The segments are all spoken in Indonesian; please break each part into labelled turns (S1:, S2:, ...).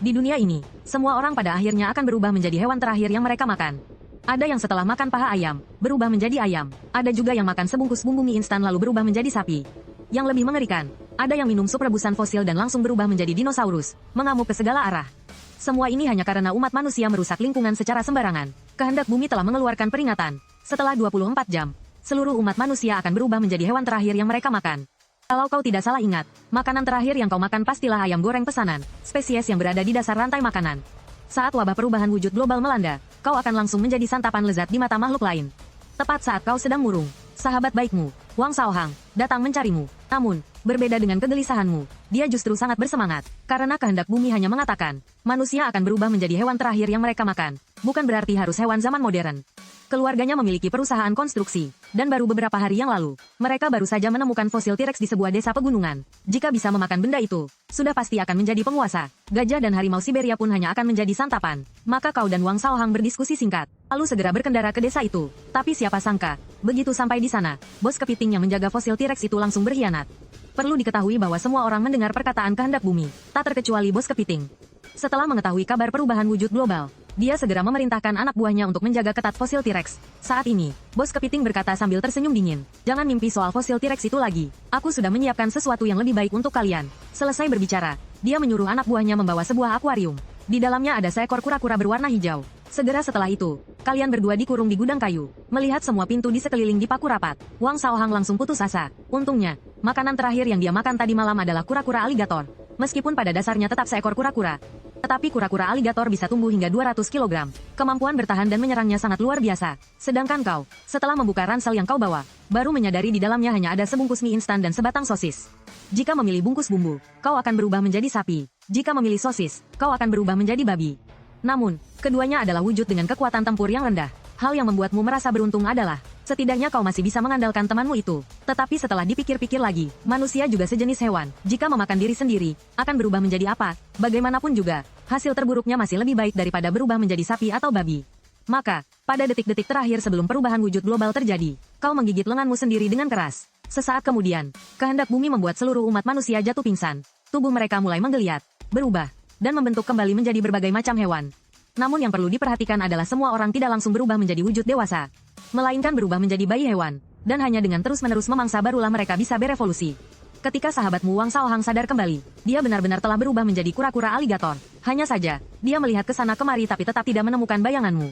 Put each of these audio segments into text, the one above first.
S1: Di dunia ini, semua orang pada akhirnya akan berubah menjadi hewan terakhir yang mereka makan. Ada yang setelah makan paha ayam, berubah menjadi ayam. Ada juga yang makan sebungkus bumbu mie instan lalu berubah menjadi sapi. Yang lebih mengerikan, ada yang minum sup rebusan fosil dan langsung berubah menjadi dinosaurus, mengamuk ke segala arah. Semua ini hanya karena umat manusia merusak lingkungan secara sembarangan. Kehendak bumi telah mengeluarkan peringatan. Setelah 24 jam, seluruh umat manusia akan berubah menjadi hewan terakhir yang mereka makan. Kalau kau tidak salah ingat, makanan terakhir yang kau makan pastilah ayam goreng pesanan, spesies yang berada di dasar rantai makanan. Saat wabah perubahan wujud global melanda, kau akan langsung menjadi santapan lezat di mata makhluk lain. Tepat saat kau sedang murung, sahabat baikmu, Wang Shaohang, datang mencarimu. Namun, berbeda dengan kegelisahanmu, dia justru sangat bersemangat, karena kehendak bumi hanya mengatakan, manusia akan berubah menjadi hewan terakhir yang mereka makan, bukan berarti harus hewan zaman modern. Keluarganya memiliki perusahaan konstruksi, dan baru beberapa hari yang lalu, mereka baru saja menemukan fosil T-Rex di sebuah desa pegunungan. Jika bisa memakan benda itu, sudah pasti akan menjadi penguasa. Gajah dan harimau Siberia pun hanya akan menjadi santapan. Maka kau dan Wang Shaohang berdiskusi singkat, lalu segera berkendara ke desa itu. Tapi siapa sangka, begitu sampai di sana, bos kepiting yang menjaga fosil T-Rex itu langsung berkhianat. Perlu diketahui bahwa semua orang mendengar perkataan kehendak bumi, tak terkecuali bos kepiting. Setelah mengetahui kabar perubahan wujud global, dia segera memerintahkan anak buahnya untuk menjaga ketat fosil T-Rex. Saat ini, bos kepiting berkata sambil tersenyum dingin, "Jangan mimpi soal fosil T-Rex itu lagi. Aku sudah menyiapkan sesuatu yang lebih baik untuk kalian." Selesai berbicara, dia menyuruh anak buahnya membawa sebuah akuarium. Di dalamnya ada seekor kura-kura berwarna hijau. Segera setelah itu, kalian berdua dikurung di gudang kayu. Melihat semua pintu di sekeliling dipaku rapat, Wang Shaohang langsung putus asa. Untungnya, makanan terakhir yang dia makan tadi malam adalah kura-kura aligator. Meskipun pada dasarnya tetap seekor kura-kura, tetapi kura-kura aligator bisa tumbuh hingga 200 kg. Kemampuan bertahan dan menyerangnya sangat luar biasa. Sedangkan kau, setelah membuka ransel yang kau bawa, baru menyadari di dalamnya hanya ada sebungkus mie instan dan sebatang sosis. Jika memilih bungkus bumbu, kau akan berubah menjadi sapi. Jika memilih sosis, kau akan berubah menjadi babi. Namun, keduanya adalah wujud dengan kekuatan tempur yang rendah. Hal yang membuatmu merasa beruntung adalah, setidaknya kau masih bisa mengandalkan temanmu itu. Tetapi setelah dipikir-pikir lagi, manusia juga sejenis hewan. Jika memakan diri sendiri, akan berubah menjadi apa? Bagaimanapun juga, hasil terburuknya masih lebih baik daripada berubah menjadi sapi atau babi. Maka, pada detik-detik terakhir sebelum perubahan wujud global terjadi, kau menggigit lenganmu sendiri dengan keras. Sesaat kemudian, kehendak bumi membuat seluruh umat manusia jatuh pingsan. Tubuh mereka mulai menggeliat, berubah, dan membentuk kembali menjadi berbagai macam hewan. Namun yang perlu diperhatikan adalah semua orang tidak langsung berubah menjadi wujud dewasa, melainkan berubah menjadi bayi hewan, dan hanya dengan terus-menerus memangsa barulah mereka bisa berevolusi. Ketika sahabatmu Wang Shaohang sadar kembali, dia benar-benar telah berubah menjadi kura-kura aligator. Hanya saja, dia melihat ke sana kemari tapi tetap tidak menemukan bayanganmu.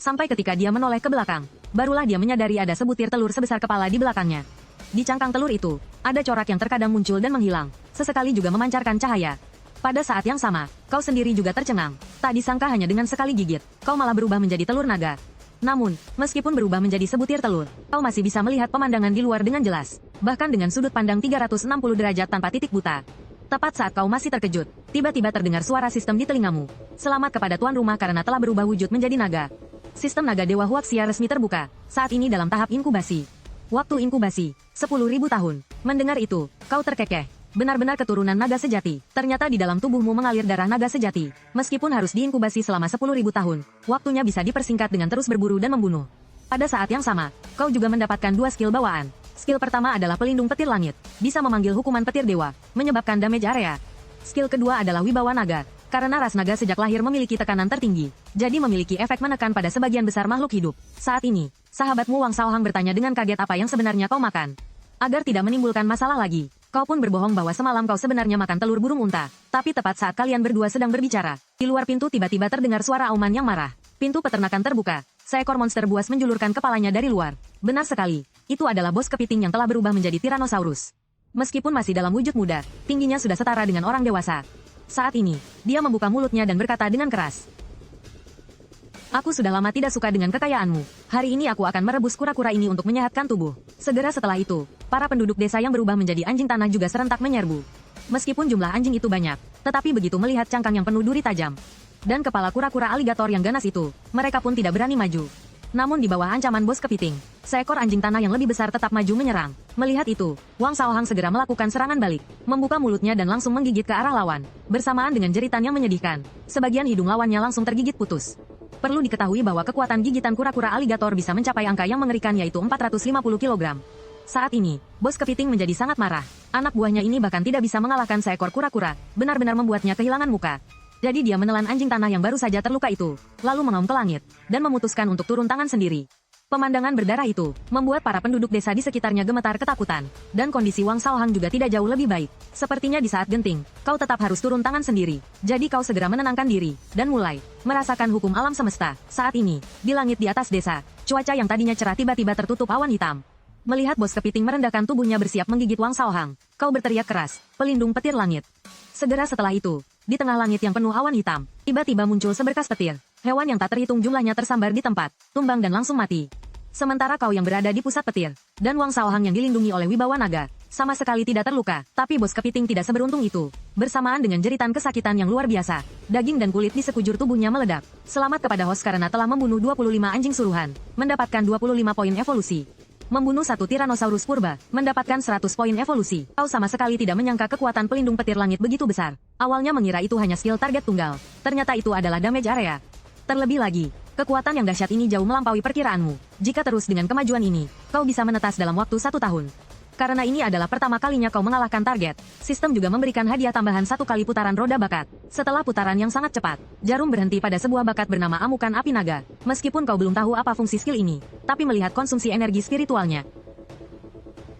S1: Sampai ketika dia menoleh ke belakang, barulah dia menyadari ada sebutir telur sebesar kepala di belakangnya. Di cangkang telur itu, ada corak yang terkadang muncul dan menghilang, sesekali juga memancarkan cahaya. Pada saat yang sama, kau sendiri juga tercengang. Tak disangka hanya dengan sekali gigit, kau malah berubah menjadi telur naga. Namun, meskipun berubah menjadi sebutir telur, kau masih bisa melihat pemandangan di luar dengan jelas. Bahkan dengan sudut pandang 360 derajat tanpa titik buta. Tepat saat kau masih terkejut, tiba-tiba terdengar suara sistem di telingamu. Selamat kepada tuan rumah karena telah berubah wujud menjadi naga. Sistem naga Dewa Huaxia resmi terbuka, saat ini dalam tahap inkubasi. Waktu inkubasi, 10.000 tahun. Mendengar itu, kau terkekeh. Benar-benar keturunan naga sejati. Ternyata di dalam tubuhmu mengalir darah naga sejati. Meskipun harus diinkubasi selama 10.000 tahun, waktunya bisa dipersingkat dengan terus berburu dan membunuh. Pada saat yang sama, kau juga mendapatkan 2 skill bawaan. Skill pertama adalah pelindung petir langit. Bisa memanggil hukuman petir dewa, menyebabkan damage area. Skill kedua adalah wibawa naga. Karena ras naga sejak lahir memiliki tekanan tertinggi, jadi memiliki efek menekan pada sebagian besar makhluk hidup. Saat ini, sahabatmu Wang Shaohang bertanya dengan kaget apa yang sebenarnya kau makan. Agar tidak menimbulkan masalah lagi, kau pun berbohong bahwa semalam kau sebenarnya makan telur burung unta. Tapi tepat saat kalian berdua sedang berbicara, di luar pintu tiba-tiba terdengar suara auman yang marah. Pintu peternakan terbuka, seekor monster buas menjulurkan kepalanya dari luar. Benar sekali, itu adalah bos kepiting yang telah berubah menjadi Tyrannosaurus. Meskipun masih dalam wujud muda, tingginya sudah setara dengan orang dewasa. Saat ini, dia membuka mulutnya dan berkata dengan keras, "Aku sudah lama tidak suka dengan kekayaanmu. Hari ini aku akan merebus kura-kura ini untuk menyehatkan tubuh." Segera setelah itu, para penduduk desa yang berubah menjadi anjing tanah juga serentak menyerbu. Meskipun jumlah anjing itu banyak, tetapi begitu melihat cangkang yang penuh duri tajam dan kepala kura-kura aligator yang ganas itu, mereka pun tidak berani maju. Namun di bawah ancaman bos kepiting, seekor anjing tanah yang lebih besar tetap maju menyerang. Melihat itu, Wang Shaohang segera melakukan serangan balik, membuka mulutnya dan langsung menggigit ke arah lawan. Bersamaan dengan jeritan yang menyedihkan, sebagian hidung lawannya langsung tergigit putus. Perlu diketahui bahwa kekuatan gigitan kura-kura aligator bisa mencapai angka yang mengerikan yaitu 450 kg. Saat ini, bos kepiting menjadi sangat marah. Anak buahnya ini bahkan tidak bisa mengalahkan seekor kura-kura, benar-benar membuatnya kehilangan muka. Jadi dia menelan anjing tanah yang baru saja terluka itu, lalu mengaum ke langit, dan memutuskan untuk turun tangan sendiri. Pemandangan berdarah itu membuat para penduduk desa di sekitarnya gemetar ketakutan, dan kondisi Wang Shaohang juga tidak jauh lebih baik. Sepertinya di saat genting, kau tetap harus turun tangan sendiri. Jadi kau segera menenangkan diri, dan mulai merasakan hukum alam semesta. Saat ini, di langit di atas desa, cuaca yang tadinya cerah tiba-tiba tertutup awan hitam. Melihat bos kepiting merendahkan tubuhnya bersiap menggigit Wang Shaohang, kau berteriak keras, pelindung petir langit. Segera setelah itu, di tengah langit yang penuh awan hitam, tiba-tiba muncul seberkas petir. Hewan yang tak terhitung jumlahnya tersambar di tempat, tumbang dan langsung mati. Sementara kau yang berada di pusat petir, dan Wang Shaohang yang dilindungi oleh wibawa naga, sama sekali tidak terluka, tapi bos kepiting tidak seberuntung itu. Bersamaan dengan jeritan kesakitan yang luar biasa, daging dan kulit di sekujur tubuhnya meledak. Selamat kepada host karena telah membunuh 25 anjing suruhan, mendapatkan 25 poin evolusi. Membunuh satu Tyrannosaurus purba, mendapatkan 100 poin evolusi. Kau sama sekali tidak menyangka kekuatan pelindung petir langit begitu besar. Awalnya mengira itu hanya skill target tunggal, ternyata itu adalah damage area. Terlebih lagi, kekuatan yang dahsyat ini jauh melampaui perkiraanmu. Jika terus dengan kemajuan ini, kau bisa menetas dalam waktu 1 tahun. Karena ini adalah pertama kalinya kau mengalahkan target, sistem juga memberikan hadiah tambahan 1 kali putaran roda bakat. Setelah putaran yang sangat cepat, jarum berhenti pada sebuah bakat bernama Amukan Api Naga. Meskipun kau belum tahu apa fungsi skill ini, tapi melihat konsumsi energi spiritualnya,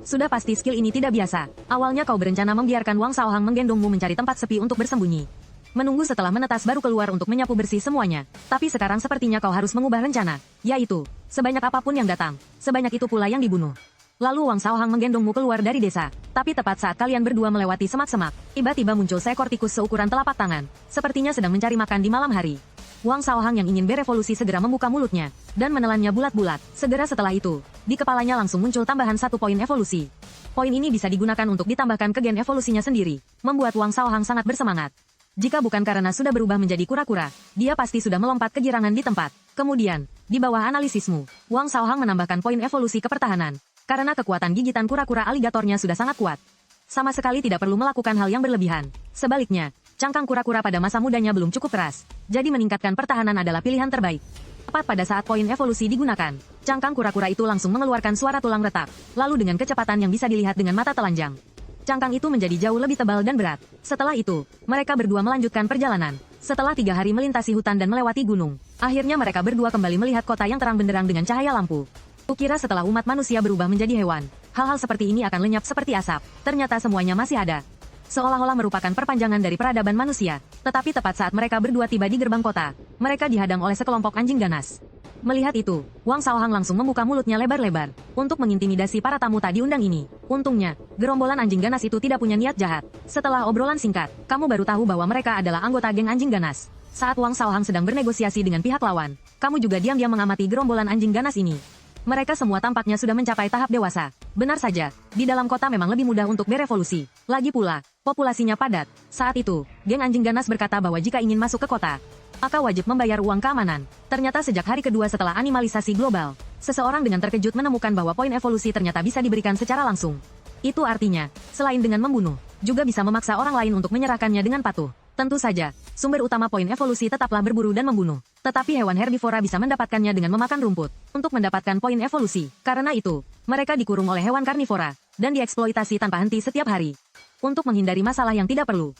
S1: sudah pasti skill ini tidak biasa. Awalnya kau berencana membiarkan Wang Shaohang menggendongmu mencari tempat sepi untuk bersembunyi. Menunggu setelah menetas baru keluar untuk menyapu bersih semuanya. Tapi sekarang sepertinya kau harus mengubah rencana, yaitu, sebanyak apapun yang datang, sebanyak itu pula yang dibunuh. Lalu Wang Shaohang menggendongmu keluar dari desa. Tapi tepat saat kalian berdua melewati semak-semak, tiba-tiba muncul seekor tikus seukuran telapak tangan. Sepertinya sedang mencari makan di malam hari. Wang Shaohang yang ingin berevolusi segera membuka mulutnya, dan menelannya bulat-bulat. Segera setelah itu, di kepalanya langsung muncul tambahan 1 poin evolusi. Poin ini bisa digunakan untuk ditambahkan ke gen evolusinya sendiri, membuat Wang Shaohang sangat bersemangat. Jika bukan karena sudah berubah menjadi kura-kura, dia pasti sudah melompat kegirangan di tempat. Kemudian, di bawah analisismu, Wang Shaohang menambahkan poin evolusi ke pertahanan. Karena kekuatan gigitan kura-kura aligatornya sudah sangat kuat. Sama sekali tidak perlu melakukan hal yang berlebihan. Sebaliknya, cangkang kura-kura pada masa mudanya belum cukup keras. Jadi meningkatkan pertahanan adalah pilihan terbaik. Tepat pada saat poin evolusi digunakan, cangkang kura-kura itu langsung mengeluarkan suara tulang retak. Lalu dengan kecepatan yang bisa dilihat dengan mata telanjang, cangkang itu menjadi jauh lebih tebal dan berat. Setelah itu, mereka berdua melanjutkan perjalanan. Setelah 3 hari melintasi hutan dan melewati gunung, akhirnya mereka berdua kembali melihat kota yang terang benderang dengan cahaya lampu. Kukira setelah umat manusia berubah menjadi hewan, hal-hal seperti ini akan lenyap seperti asap. Ternyata semuanya masih ada. Seolah-olah merupakan perpanjangan dari peradaban manusia. Tetapi tepat saat mereka berdua tiba di gerbang kota, mereka dihadang oleh sekelompok anjing ganas. Melihat itu, Wang Shaohang langsung membuka mulutnya lebar-lebar untuk mengintimidasi para tamu tak diundang ini. Untungnya, gerombolan anjing ganas itu tidak punya niat jahat. Setelah obrolan singkat, kamu baru tahu bahwa mereka adalah anggota geng anjing ganas. Saat Wang Shaohang sedang bernegosiasi dengan pihak lawan, kamu juga diam-diam mengamati gerombolan anjing ganas ini. Mereka semua tampaknya sudah mencapai tahap dewasa. Benar saja, di dalam kota memang lebih mudah untuk berevolusi. Lagi pula, populasinya padat. Saat itu, geng anjing ganas berkata bahwa jika ingin masuk ke kota, maka wajib membayar uang keamanan. Ternyata sejak hari kedua setelah animalisasi global, seseorang dengan terkejut menemukan bahwa poin evolusi ternyata bisa diberikan secara langsung. Itu artinya, selain dengan membunuh, juga bisa memaksa orang lain untuk menyerahkannya dengan patuh. Tentu saja, sumber utama poin evolusi tetaplah berburu dan membunuh. Tetapi hewan herbivora bisa mendapatkannya dengan memakan rumput. Untuk mendapatkan poin evolusi, karena itu, mereka dikurung oleh hewan karnivora, dan dieksploitasi tanpa henti setiap hari. Untuk menghindari masalah yang tidak perlu,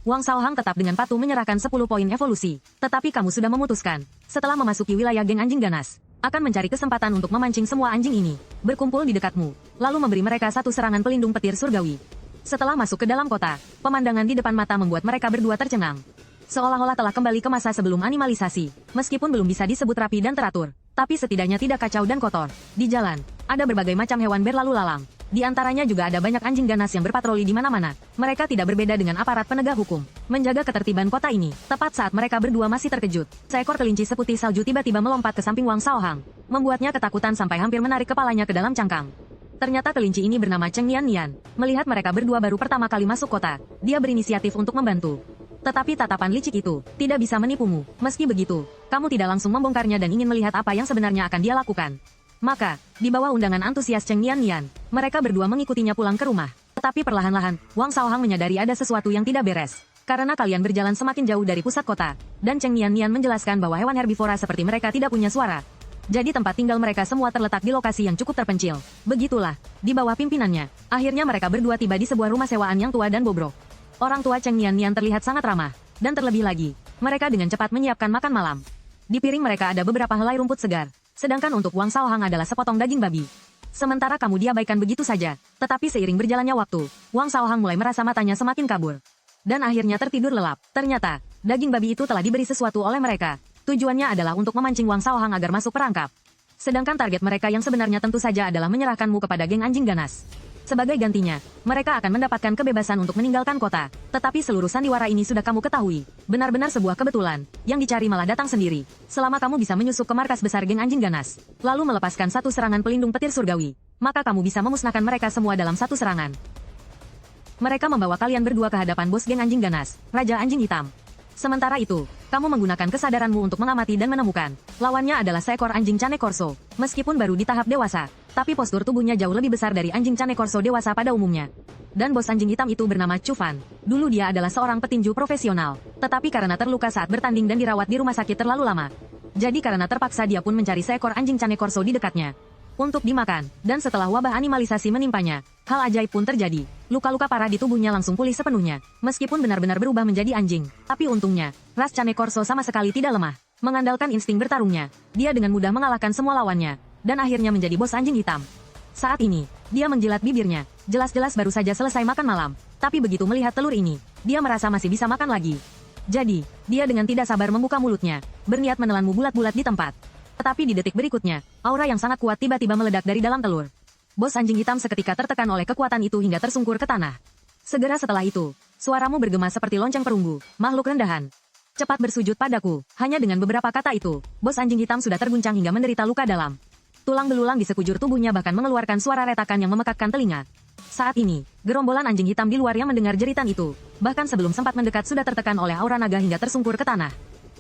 S1: Wang Shaohang tetap dengan patuh menyerahkan 10 poin evolusi. Tetapi kamu sudah memutuskan, setelah memasuki wilayah geng anjing ganas, akan mencari kesempatan untuk memancing semua anjing ini, berkumpul di dekatmu, lalu memberi mereka satu serangan pelindung petir surgawi. Setelah masuk ke dalam kota, pemandangan di depan mata membuat mereka berdua tercengang. Seolah-olah telah kembali ke masa sebelum animalisasi, meskipun belum bisa disebut rapi dan teratur, tapi setidaknya tidak kacau dan kotor. Di jalan, ada berbagai macam hewan berlalu lalang. Di antaranya juga ada banyak anjing ganas yang berpatroli di mana-mana. Mereka tidak berbeda dengan aparat penegak hukum, menjaga ketertiban kota ini. Tepat saat mereka berdua masih terkejut, seekor kelinci seputih salju tiba-tiba melompat ke samping Wang Shaohang, membuatnya ketakutan sampai hampir menarik kepalanya ke dalam cangkang. Ternyata kelinci ini bernama Cheng Nian. Melihat mereka berdua baru pertama kali masuk kota, dia berinisiatif untuk membantu. Tetapi tatapan licik itu tidak bisa menipumu. Meski begitu, kamu tidak langsung membongkarnya dan ingin melihat apa yang sebenarnya akan dia lakukan. Maka, di bawah undangan antusias Cheng Nian, mereka berdua mengikutinya pulang ke rumah. Tetapi perlahan-lahan, Wang Shaohang menyadari ada sesuatu yang tidak beres. Karena kalian berjalan semakin jauh dari pusat kota, dan Cheng Nian menjelaskan bahwa hewan herbivora seperti mereka tidak punya suara. Jadi tempat tinggal mereka semua terletak di lokasi yang cukup terpencil. Begitulah, di bawah pimpinannya, akhirnya mereka berdua tiba di sebuah rumah sewaan yang tua dan bobrok. Orang tua Cheng Nian terlihat sangat ramah. Dan terlebih lagi, mereka dengan cepat menyiapkan makan malam. Di piring mereka ada beberapa helai rumput segar, sedangkan untuk Wang Shaohang adalah sepotong daging babi. Sementara kamu diabaikan begitu saja, tetapi seiring berjalannya waktu, Wang Shaohang mulai merasa matanya semakin kabur. Dan akhirnya tertidur lelap. Ternyata, daging babi itu telah diberi sesuatu oleh mereka. Tujuannya adalah untuk memancing Wang Shaohang agar masuk perangkap. Sedangkan target mereka yang sebenarnya tentu saja adalah menyerahkanmu kepada geng anjing ganas. Sebagai gantinya, mereka akan mendapatkan kebebasan untuk meninggalkan kota. Tetapi seluruh sandiwara ini sudah kamu ketahui. Benar-benar sebuah kebetulan, yang dicari malah datang sendiri. Selama kamu bisa menyusup ke markas besar geng anjing ganas, lalu melepaskan satu serangan pelindung petir surgawi, maka kamu bisa memusnahkan mereka semua dalam satu serangan. Mereka membawa kalian berdua ke hadapan bos geng anjing ganas, Raja Anjing Hitam. Sementara itu, kamu menggunakan kesadaranmu untuk mengamati dan menemukan. Lawannya adalah seekor anjing Cane Corso. Meskipun baru di tahap dewasa, tapi postur tubuhnya jauh lebih besar dari anjing Cane Corso dewasa pada umumnya. Dan bos anjing hitam itu bernama Chu Fan. Dulu dia adalah seorang petinju profesional, tetapi karena terluka saat bertanding dan dirawat di rumah sakit terlalu lama. Jadi karena terpaksa dia pun mencari seekor anjing Cane Corso di dekatnya untuk dimakan, dan setelah wabah animalisasi menimpanya, hal ajaib pun terjadi. Luka-luka parah di tubuhnya langsung pulih sepenuhnya, meskipun benar-benar berubah menjadi anjing. Tapi untungnya, ras Cane Corso sama sekali tidak lemah. Mengandalkan insting bertarungnya, dia dengan mudah mengalahkan semua lawannya, dan akhirnya menjadi bos anjing hitam. Saat ini, dia menjilat bibirnya, jelas-jelas baru saja selesai makan malam, tapi begitu melihat telur ini, dia merasa masih bisa makan lagi. Jadi, dia dengan tidak sabar membuka mulutnya, berniat menelanmu bulat-bulat di tempat. Tetapi di detik berikutnya, aura yang sangat kuat tiba-tiba meledak dari dalam telur. Bos anjing hitam seketika tertekan oleh kekuatan itu hingga tersungkur ke tanah. Segera setelah itu, suaramu bergema seperti lonceng perunggu, makhluk rendahan. Cepat bersujud padaku. Hanya dengan beberapa kata itu, bos anjing hitam sudah terguncang hingga menderita luka dalam. Tulang belulang di sekujur tubuhnya bahkan mengeluarkan suara retakan yang memekakkan telinga. Saat ini, gerombolan anjing hitam di luar yang mendengar jeritan itu, bahkan sebelum sempat mendekat sudah tertekan oleh aura naga hingga tersungkur ke tanah.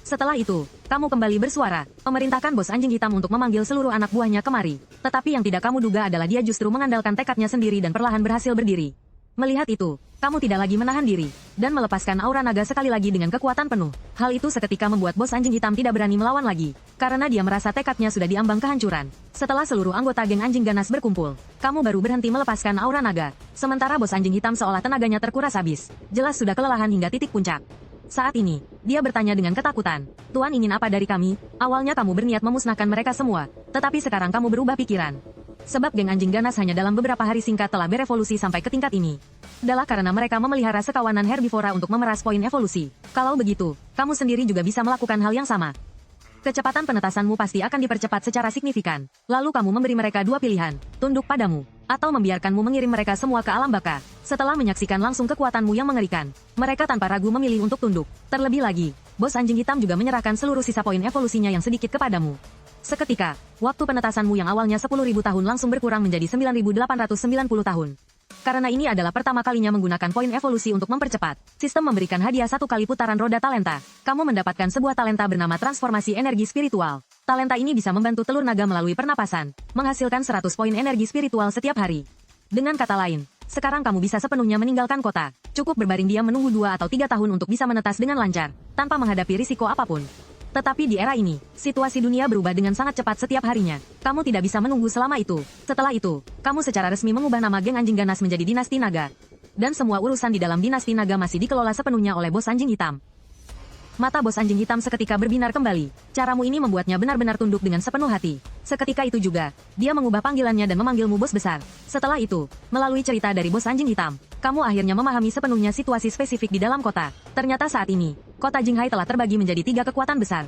S1: Setelah itu, kamu kembali bersuara, memerintahkan bos anjing hitam untuk memanggil seluruh anak buahnya kemari. Tetapi yang tidak kamu duga adalah dia justru mengandalkan tekadnya sendiri dan perlahan berhasil berdiri. Melihat itu, kamu tidak lagi menahan diri, dan melepaskan aura naga sekali lagi dengan kekuatan penuh. Hal itu seketika membuat bos anjing hitam tidak berani melawan lagi, karena dia merasa tekadnya sudah diambang kehancuran. Setelah seluruh anggota geng anjing ganas berkumpul, kamu baru berhenti melepaskan aura naga. Sementara bos anjing hitam seolah tenaganya terkuras habis, jelas sudah kelelahan hingga titik puncak. Saat ini, dia bertanya dengan ketakutan. Tuan ingin apa dari kami? Awalnya kamu berniat memusnahkan mereka semua, tetapi sekarang kamu berubah pikiran. Sebab geng anjing ganas hanya dalam beberapa hari singkat telah berevolusi sampai ke tingkat ini. Adalah karena mereka memelihara sekawanan herbivora untuk memeras poin evolusi. Kalau begitu, kamu sendiri juga bisa melakukan hal yang sama. Kecepatan penetasanmu pasti akan dipercepat secara signifikan. Lalu kamu memberi mereka dua pilihan, tunduk padamu, atau membiarkanmu mengirim mereka semua ke alam baka. Setelah menyaksikan langsung kekuatanmu yang mengerikan, mereka tanpa ragu memilih untuk tunduk. Terlebih lagi, bos anjing hitam juga menyerahkan seluruh sisa poin evolusinya yang sedikit kepadamu. Seketika, waktu penetasanmu yang awalnya 10.000 tahun langsung berkurang menjadi 9.890 tahun. Karena ini adalah pertama kalinya menggunakan poin evolusi untuk mempercepat, sistem memberikan hadiah 1 kali putaran roda talenta. Kamu mendapatkan sebuah talenta bernama transformasi energi spiritual. Talenta ini bisa membantu telur naga melalui pernapasan, menghasilkan 100 poin energi spiritual setiap hari. Dengan kata lain, sekarang kamu bisa sepenuhnya meninggalkan kota. Cukup berbaring diam menunggu 2 atau 3 tahun untuk bisa menetas dengan lancar, tanpa menghadapi risiko apapun. Tetapi di era ini, situasi dunia berubah dengan sangat cepat setiap harinya. Kamu tidak bisa menunggu selama itu. Setelah itu, kamu secara resmi mengubah nama geng anjing ganas menjadi dinasti naga. Dan semua urusan di dalam dinasti naga masih dikelola sepenuhnya oleh bos anjing hitam. Mata bos anjing hitam seketika berbinar kembali. Caramu ini membuatnya benar-benar tunduk dengan sepenuh hati. Seketika itu juga, dia mengubah panggilannya dan memanggilmu bos besar. Setelah itu, melalui cerita dari bos anjing hitam, kamu akhirnya memahami sepenuhnya situasi spesifik di dalam kota. Ternyata saat ini, kota Jinghai telah terbagi menjadi 3 kekuatan besar.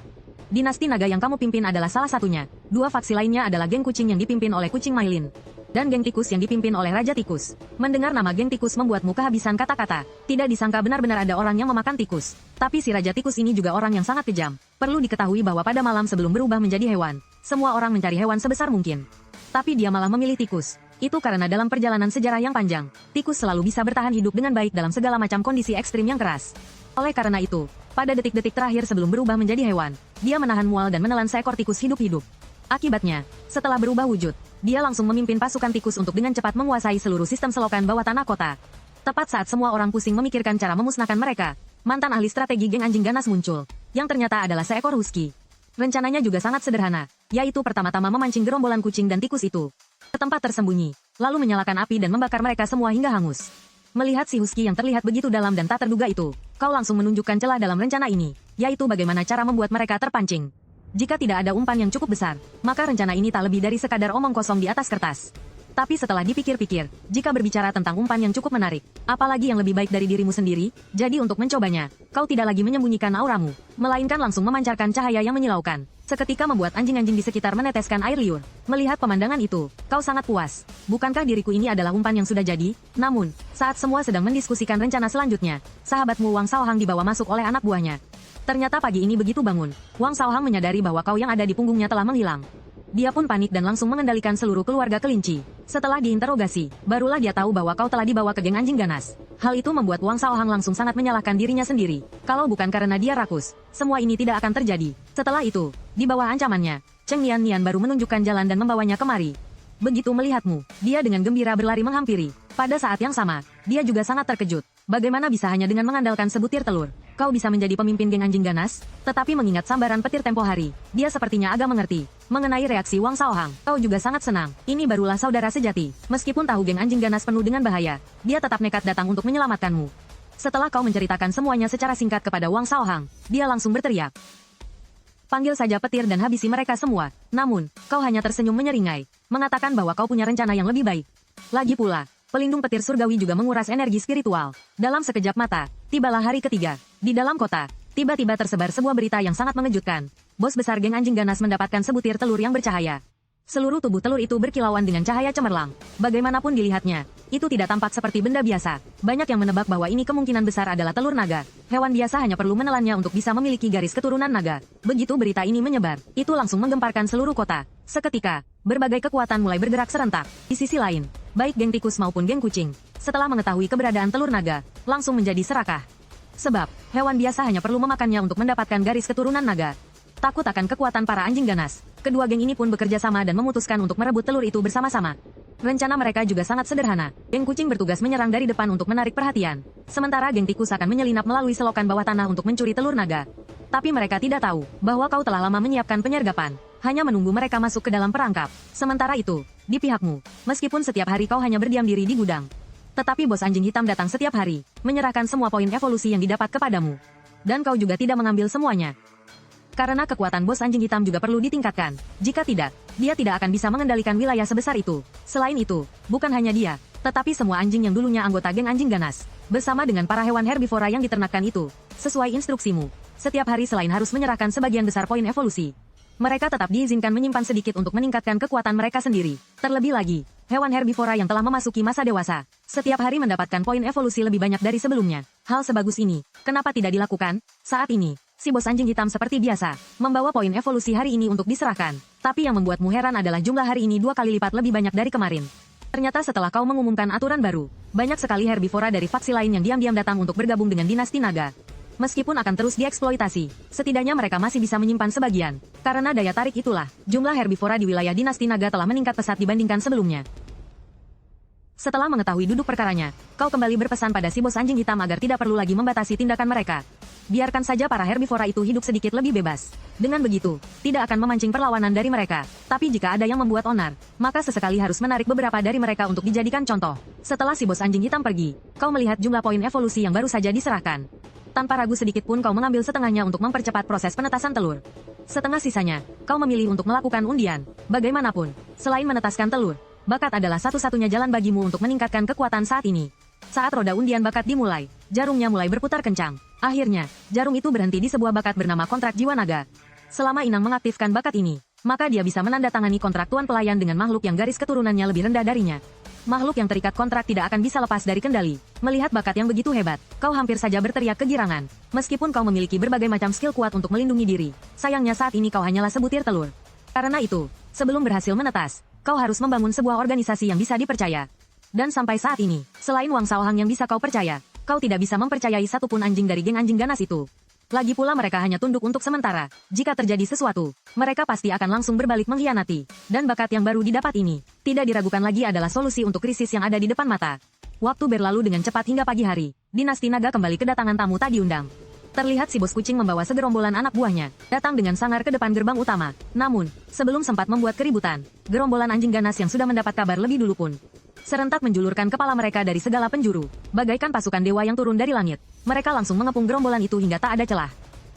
S1: Dinasti naga yang kamu pimpin adalah salah satunya. 2 faksi lainnya adalah geng kucing yang dipimpin oleh kucing Mailin, dan geng tikus yang dipimpin oleh Raja Tikus. Mendengar nama geng tikus membuatmu kehabisan kata-kata. Tidak disangka benar-benar ada orang yang memakan tikus. Tapi si Raja Tikus ini juga orang yang sangat kejam. Perlu diketahui bahwa pada malam sebelum berubah menjadi hewan, semua orang mencari hewan sebesar mungkin. Tapi dia malah memilih tikus. Itu karena dalam perjalanan sejarah yang panjang, tikus selalu bisa bertahan hidup dengan baik dalam segala macam kondisi ekstrim yang keras. Oleh karena itu, pada detik-detik terakhir sebelum berubah menjadi hewan, dia menahan mual dan menelan seekor tikus hidup-hidup. Akibatnya, setelah berubah wujud, dia langsung memimpin pasukan tikus untuk dengan cepat menguasai seluruh sistem selokan bawah tanah kota. Tepat saat semua orang pusing memikirkan cara memusnahkan mereka, mantan ahli strategi geng anjing ganas muncul, yang ternyata adalah seekor husky. Rencananya juga sangat sederhana, yaitu pertama-tama memancing gerombolan kucing dan tikus itu ke tempat tersembunyi, lalu menyalakan api dan membakar mereka semua hingga hangus. Melihat si Husky yang terlihat begitu dalam dan tak terduga itu, kau langsung menunjukkan celah dalam rencana ini, yaitu bagaimana cara membuat mereka terpancing. Jika tidak ada umpan yang cukup besar, maka rencana ini tak lebih dari sekadar omong kosong di atas kertas. Tapi setelah dipikir-pikir, jika berbicara tentang umpan yang cukup menarik, apalagi yang lebih baik dari dirimu sendiri, jadi untuk mencobanya, kau tidak lagi menyembunyikan auramu, melainkan langsung memancarkan cahaya yang menyilaukan. Seketika membuat anjing-anjing di sekitar meneteskan air liur. Melihat pemandangan itu, kau sangat puas. Bukankah diriku ini adalah umpan yang sudah jadi? Namun, saat semua sedang mendiskusikan rencana selanjutnya, sahabatmu Wang Shaohang dibawa masuk oleh anak buahnya. Ternyata pagi ini begitu bangun, Wang Shaohang menyadari bahwa kau yang ada di punggungnya telah menghilang. Dia pun panik dan langsung mengendalikan seluruh keluarga kelinci. Setelah diinterogasi, barulah dia tahu bahwa kau telah dibawa ke geng anjing ganas. Hal itu membuat Wang Shaohang langsung sangat menyalahkan dirinya sendiri. Kalau bukan karena dia rakus, semua ini tidak akan terjadi. Setelah itu, di bawah ancamannya, Cheng Nian baru menunjukkan jalan dan membawanya kemari. Begitu melihatmu, dia dengan gembira berlari menghampiri. Pada saat yang sama, dia juga sangat terkejut. Bagaimana bisa hanya dengan mengandalkan sebutir telur, kau bisa menjadi pemimpin geng anjing ganas? Tetapi mengingat sambaran petir tempo hari, dia sepertinya agak mengerti. Mengenai reaksi Wang Shaohang, kau juga sangat senang. Ini barulah saudara sejati. Meskipun tahu geng anjing ganas penuh dengan bahaya, dia tetap nekat datang untuk menyelamatkanmu. Setelah kau menceritakan semuanya secara singkat kepada Wang Shaohang, dia langsung berteriak. Panggil saja petir dan habisi mereka semua. Namun, kau hanya tersenyum menyeringai, mengatakan bahwa kau punya rencana yang lebih baik. Lagi pula, pelindung petir surgawi juga menguras energi spiritual. Dalam sekejap mata, tibalah hari ketiga. Di dalam kota, tiba-tiba tersebar sebuah berita yang sangat mengejutkan. Bos besar geng anjing ganas mendapatkan sebutir telur yang bercahaya. Seluruh tubuh telur itu berkilauan dengan cahaya cemerlang. Bagaimanapun dilihatnya, itu tidak tampak seperti benda biasa. Banyak yang menebak bahwa ini kemungkinan besar adalah telur naga. Hewan biasa hanya perlu menelannya untuk bisa memiliki garis keturunan naga. Begitu berita ini menyebar, itu langsung menggemparkan seluruh kota. Seketika, berbagai kekuatan mulai bergerak serentak. Di sisi lain, baik geng tikus maupun geng kucing, setelah mengetahui keberadaan telur naga, langsung menjadi serakah. Sebab, hewan biasa hanya perlu memakannya untuk mendapatkan garis keturunan naga. Takut akan kekuatan para anjing ganas, kedua geng ini pun bekerja sama dan memutuskan untuk merebut telur itu bersama-sama. Rencana mereka juga sangat sederhana. Geng kucing bertugas menyerang dari depan untuk menarik perhatian. Sementara geng tikus akan menyelinap melalui selokan bawah tanah untuk mencuri telur naga. Tapi mereka tidak tahu bahwa kau telah lama menyiapkan penyergapan. Hanya menunggu mereka masuk ke dalam perangkap. Sementara itu, di pihakmu, meskipun setiap hari kau hanya berdiam diri di gudang, tetapi bos anjing hitam datang setiap hari, menyerahkan semua poin evolusi yang didapat kepadamu. Dan kau juga tidak mengambil semuanya. Karena kekuatan bos anjing hitam juga perlu ditingkatkan. Jika tidak, dia tidak akan bisa mengendalikan wilayah sebesar itu. Selain itu, bukan hanya dia, tetapi semua anjing yang dulunya anggota geng anjing ganas, bersama dengan para hewan herbivora yang diternakkan itu, sesuai instruksimu, setiap hari selain harus menyerahkan sebagian besar poin evolusi, mereka tetap diizinkan menyimpan sedikit untuk meningkatkan kekuatan mereka sendiri. Terlebih lagi, hewan herbivora yang telah memasuki masa dewasa, setiap hari mendapatkan poin evolusi lebih banyak dari sebelumnya. Hal sebagus ini, kenapa tidak dilakukan? Saat ini, si bos anjing hitam seperti biasa, membawa poin evolusi hari ini untuk diserahkan. Tapi yang membuatmu heran adalah jumlah hari ini 2 kali lipat lebih banyak dari kemarin. Ternyata setelah kau mengumumkan aturan baru, banyak sekali herbivora dari faksi lain yang diam-diam datang untuk bergabung dengan dinasti naga. Meskipun akan terus dieksploitasi, setidaknya mereka masih bisa menyimpan sebagian. Karena daya tarik itulah, jumlah herbivora di wilayah dinasti naga telah meningkat pesat dibandingkan sebelumnya. Setelah mengetahui duduk perkaranya, kau kembali berpesan pada si bos anjing hitam agar tidak perlu lagi membatasi tindakan mereka. Biarkan saja para herbivora itu hidup sedikit lebih bebas. Dengan begitu, tidak akan memancing perlawanan dari mereka. Tapi jika ada yang membuat onar, maka sesekali harus menarik beberapa dari mereka untuk dijadikan contoh. Setelah si bos anjing hitam pergi, kau melihat jumlah poin evolusi yang baru saja diserahkan. Tanpa ragu sedikit pun kau mengambil setengahnya untuk mempercepat proses penetasan telur. Setengah sisanya, kau memilih untuk melakukan undian. Bagaimanapun, selain menetaskan telur, bakat adalah satu-satunya jalan bagimu untuk meningkatkan kekuatan saat ini. Saat roda undian bakat dimulai, jarumnya mulai berputar kencang. Akhirnya, jarum itu berhenti di sebuah bakat bernama kontrak jiwa naga. Selama Inang mengaktifkan bakat ini, maka dia bisa menandatangani kontrak tuan pelayan dengan makhluk yang garis keturunannya lebih rendah darinya. Makhluk yang terikat kontrak tidak akan bisa lepas dari kendali. Melihat bakat yang begitu hebat, kau hampir saja berteriak kegirangan. Meskipun kau memiliki berbagai macam skill kuat untuk melindungi diri, sayangnya saat ini kau hanyalah sebutir telur. Karena itu, sebelum berhasil menetas, kau harus membangun sebuah organisasi yang bisa dipercaya. Dan sampai saat ini, selain Wang Shaohang yang bisa kau percaya, kau tidak bisa mempercayai satupun anjing dari geng anjing ganas itu. Lagi pula mereka hanya tunduk untuk sementara. Jika terjadi sesuatu, mereka pasti akan langsung berbalik mengkhianati. Dan bakat yang baru didapat ini, tidak diragukan lagi adalah solusi untuk krisis yang ada di depan mata. Waktu berlalu dengan cepat hingga pagi hari. Dinasti Naga kembali kedatangan tamu tak diundang. Terlihat si bos kucing membawa segerombolan anak buahnya, datang dengan sangar ke depan gerbang utama. Namun, sebelum sempat membuat keributan, gerombolan anjing ganas yang sudah mendapat kabar lebih dulu pun serentak menjulurkan kepala mereka dari segala penjuru, bagaikan pasukan dewa yang turun dari langit. Mereka langsung mengepung gerombolan itu hingga tak ada celah.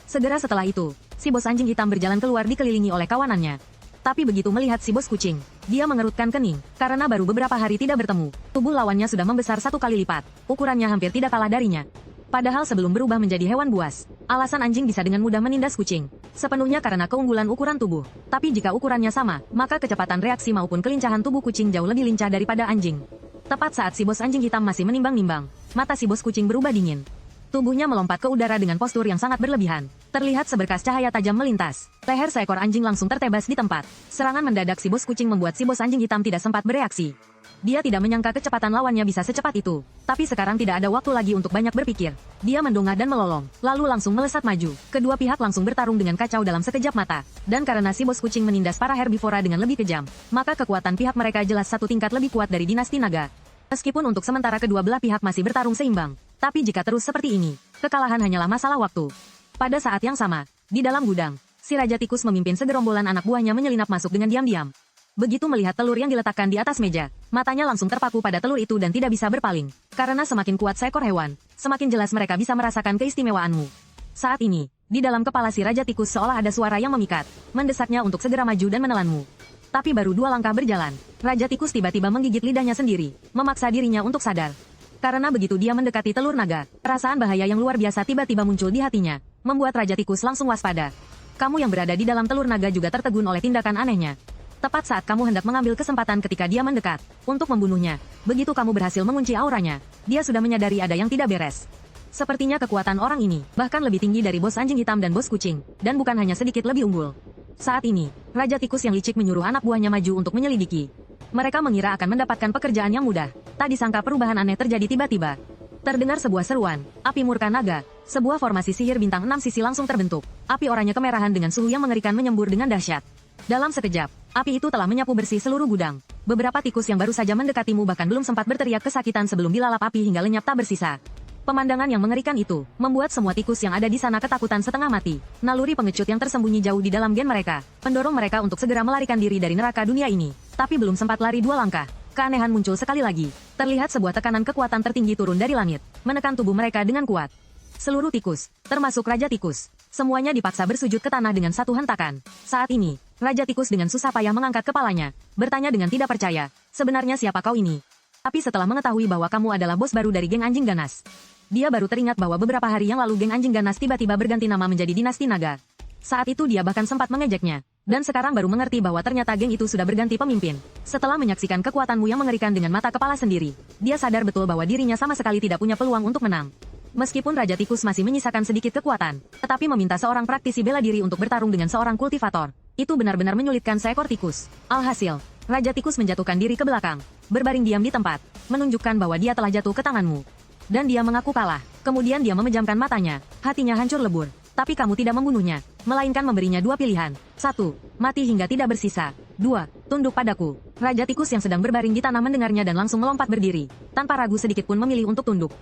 S1: Segera setelah itu, si bos anjing hitam berjalan keluar dikelilingi oleh kawanannya. Tapi begitu melihat si bos kucing, dia mengerutkan kening, karena baru beberapa hari tidak bertemu. Tubuh lawannya sudah membesar 1 kali lipat, ukurannya hampir tidak kalah darinya. Padahal sebelum berubah menjadi hewan buas, alasan anjing bisa dengan mudah menindas kucing. Sepenuhnya karena keunggulan ukuran tubuh. Tapi jika ukurannya sama, maka kecepatan reaksi maupun kelincahan tubuh kucing jauh lebih lincah daripada anjing. Tepat saat si bos anjing hitam masih menimbang-nimbang, mata si bos kucing berubah dingin. Tubuhnya melompat ke udara dengan postur yang sangat berlebihan. Terlihat seberkas cahaya tajam melintas. Leher seekor anjing langsung tertebas di tempat. Serangan mendadak si bos kucing membuat si bos anjing hitam tidak sempat bereaksi. Dia tidak menyangka kecepatan lawannya bisa secepat itu. Tapi sekarang tidak ada waktu lagi untuk banyak berpikir. Dia mendongak dan melolong, lalu langsung melesat maju. Kedua pihak langsung bertarung dengan kacau dalam sekejap mata. Dan karena si bos kucing menindas para herbivora dengan lebih kejam, maka kekuatan pihak mereka jelas 1 tingkat lebih kuat dari dinasti naga. Meskipun untuk sementara kedua belah pihak masih bertarung seimbang, tapi jika terus seperti ini, kekalahan hanyalah masalah waktu. Pada saat yang sama, di dalam gudang, si Raja Tikus memimpin segerombolan anak buahnya menyelinap masuk dengan diam-diam. Begitu melihat telur yang diletakkan di atas meja, matanya langsung terpaku pada telur itu dan tidak bisa berpaling. Karena semakin kuat seekor hewan, semakin jelas mereka bisa merasakan keistimewaanmu. Saat ini, di dalam kepala si Raja Tikus seolah ada suara yang memikat, mendesaknya untuk segera maju dan menelanmu. Tapi baru 2 langkah berjalan, Raja Tikus tiba-tiba menggigit lidahnya sendiri, memaksa dirinya untuk sadar. Karena begitu dia mendekati telur naga, perasaan bahaya yang luar biasa tiba-tiba muncul di hatinya, membuat Raja Tikus langsung waspada. Kamu yang berada di dalam telur naga juga tertegun oleh tindakan anehnya. Tepat saat kamu hendak mengambil kesempatan ketika dia mendekat, untuk membunuhnya, begitu kamu berhasil mengunci auranya, dia sudah menyadari ada yang tidak beres. Sepertinya kekuatan orang ini, bahkan lebih tinggi dari bos anjing hitam dan bos kucing, dan bukan hanya sedikit lebih unggul. Saat ini, Raja Tikus yang licik menyuruh anak buahnya maju untuk menyelidiki. Mereka mengira akan mendapatkan pekerjaan yang mudah, tak disangka perubahan aneh terjadi tiba-tiba. Terdengar sebuah seruan, api murka naga, sebuah formasi sihir bintang 6 sisi langsung terbentuk, api oranye kemerahan dengan suhu yang mengerikan menyembur dengan dahsyat. Dalam sekejap, api itu telah menyapu bersih seluruh gudang. Beberapa tikus yang baru saja mendekatimu bahkan belum sempat berteriak kesakitan sebelum dilalap api hingga lenyap tak bersisa. Pemandangan yang mengerikan itu, membuat semua tikus yang ada di sana ketakutan setengah mati. Naluri pengecut yang tersembunyi jauh di dalam gen mereka, pendorong mereka untuk segera melarikan diri dari neraka dunia ini. Tapi belum sempat lari 2 langkah, keanehan muncul sekali lagi. Terlihat sebuah tekanan kekuatan tertinggi turun dari langit, menekan tubuh mereka dengan kuat. Seluruh tikus, termasuk Raja Tikus, semuanya dipaksa bersujud ke tanah dengan satu hentakan. Saat ini, Raja Tikus dengan susah payah mengangkat kepalanya, bertanya dengan tidak percaya, sebenarnya siapa kau ini? Tapi setelah mengetahui bahwa kamu adalah bos baru dari geng anjing ganas, dia baru teringat bahwa beberapa hari yang lalu geng anjing ganas tiba-tiba berganti nama menjadi dinasti naga. Saat itu dia bahkan sempat mengejeknya, dan sekarang baru mengerti bahwa ternyata geng itu sudah berganti pemimpin. Setelah menyaksikan kekuatanmu yang mengerikan dengan mata kepala sendiri, dia sadar betul bahwa dirinya sama sekali tidak punya peluang untuk menang. Meskipun Raja Tikus masih menyisakan sedikit kekuatan, tetapi meminta seorang praktisi bela diri untuk bertarung dengan seorang kultivator, itu benar-benar menyulitkan seekor tikus. Alhasil, Raja Tikus menjatuhkan diri ke belakang, berbaring diam di tempat, menunjukkan bahwa dia telah jatuh ke tanganmu. Dan dia mengaku kalah. Kemudian dia memejamkan matanya, hatinya hancur lebur. Tapi kamu tidak membunuhnya, melainkan memberinya 2 pilihan. 1. Mati hingga tidak bersisa. 2. Tunduk padaku. Raja Tikus yang sedang berbaring di tanah mendengarnya dan langsung melompat berdiri, tanpa ragu sedikit pun memilih untuk tunduk.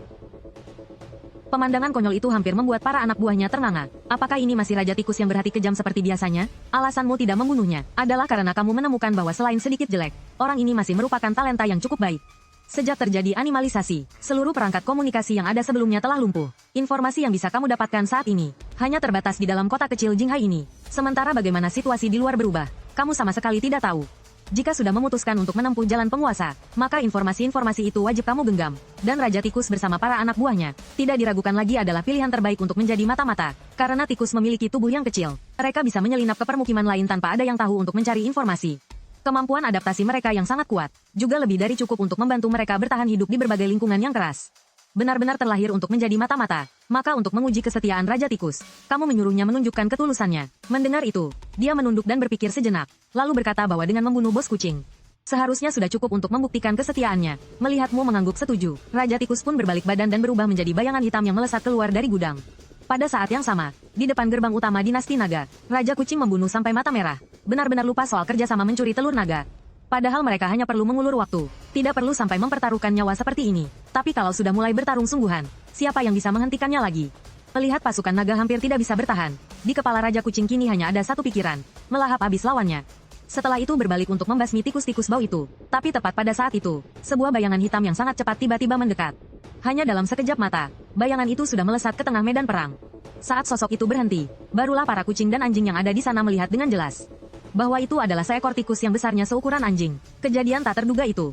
S1: Pemandangan konyol itu hampir membuat para anak buahnya ternganga. Apakah ini masih Raja Tikus yang berhati kejam seperti biasanya? Alasanmu tidak membunuhnya adalah karena kamu menemukan bahwa selain sedikit jelek, orang ini masih merupakan talenta yang cukup baik. Sejak terjadi animalisasi, seluruh perangkat komunikasi yang ada sebelumnya telah lumpuh. Informasi yang bisa kamu dapatkan saat ini hanya terbatas di dalam kota kecil Jinghai ini. Sementara bagaimana situasi di luar berubah, kamu sama sekali tidak tahu. Jika sudah memutuskan untuk menempuh jalan penguasa, maka informasi-informasi itu wajib kamu genggam. Dan Raja Tikus bersama para anak buahnya, tidak diragukan lagi adalah pilihan terbaik untuk menjadi mata-mata. Karena tikus memiliki tubuh yang kecil, mereka bisa menyelinap ke permukiman lain tanpa ada yang tahu untuk mencari informasi. Kemampuan adaptasi mereka yang sangat kuat, juga lebih dari cukup untuk membantu mereka bertahan hidup di berbagai lingkungan yang keras. Benar-benar terlahir untuk menjadi mata-mata. Maka untuk menguji kesetiaan Raja Tikus, kamu menyuruhnya menunjukkan ketulusannya. Mendengar itu, dia menunduk dan berpikir sejenak, lalu berkata bahwa dengan membunuh bos kucing, seharusnya sudah cukup untuk membuktikan kesetiaannya. Melihatmu mengangguk setuju, Raja Tikus pun berbalik badan dan berubah menjadi bayangan hitam yang melesat keluar dari gudang. Pada saat yang sama, di depan gerbang utama dinasti naga, Raja Kucing membunuh sampai mata merah. Benar-benar lupa soal kerjasama mencuri telur naga. Padahal mereka hanya perlu mengulur waktu. Tidak perlu sampai mempertaruhkan nyawa seperti ini. Tapi kalau sudah mulai bertarung sungguhan, siapa yang bisa menghentikannya lagi? Melihat pasukan naga hampir tidak bisa bertahan, di kepala Raja Kucing kini hanya ada satu pikiran, melahap habis lawannya. Setelah itu berbalik untuk membasmi tikus-tikus bau itu. Tapi tepat pada saat itu, sebuah bayangan hitam yang sangat cepat tiba-tiba mendekat. Hanya dalam sekejap mata, bayangan itu sudah melesat ke tengah medan perang. Saat sosok itu berhenti, barulah para kucing dan anjing yang ada di sana melihat dengan jelas bahwa itu adalah seekor tikus yang besarnya seukuran anjing. Kejadian tak terduga itu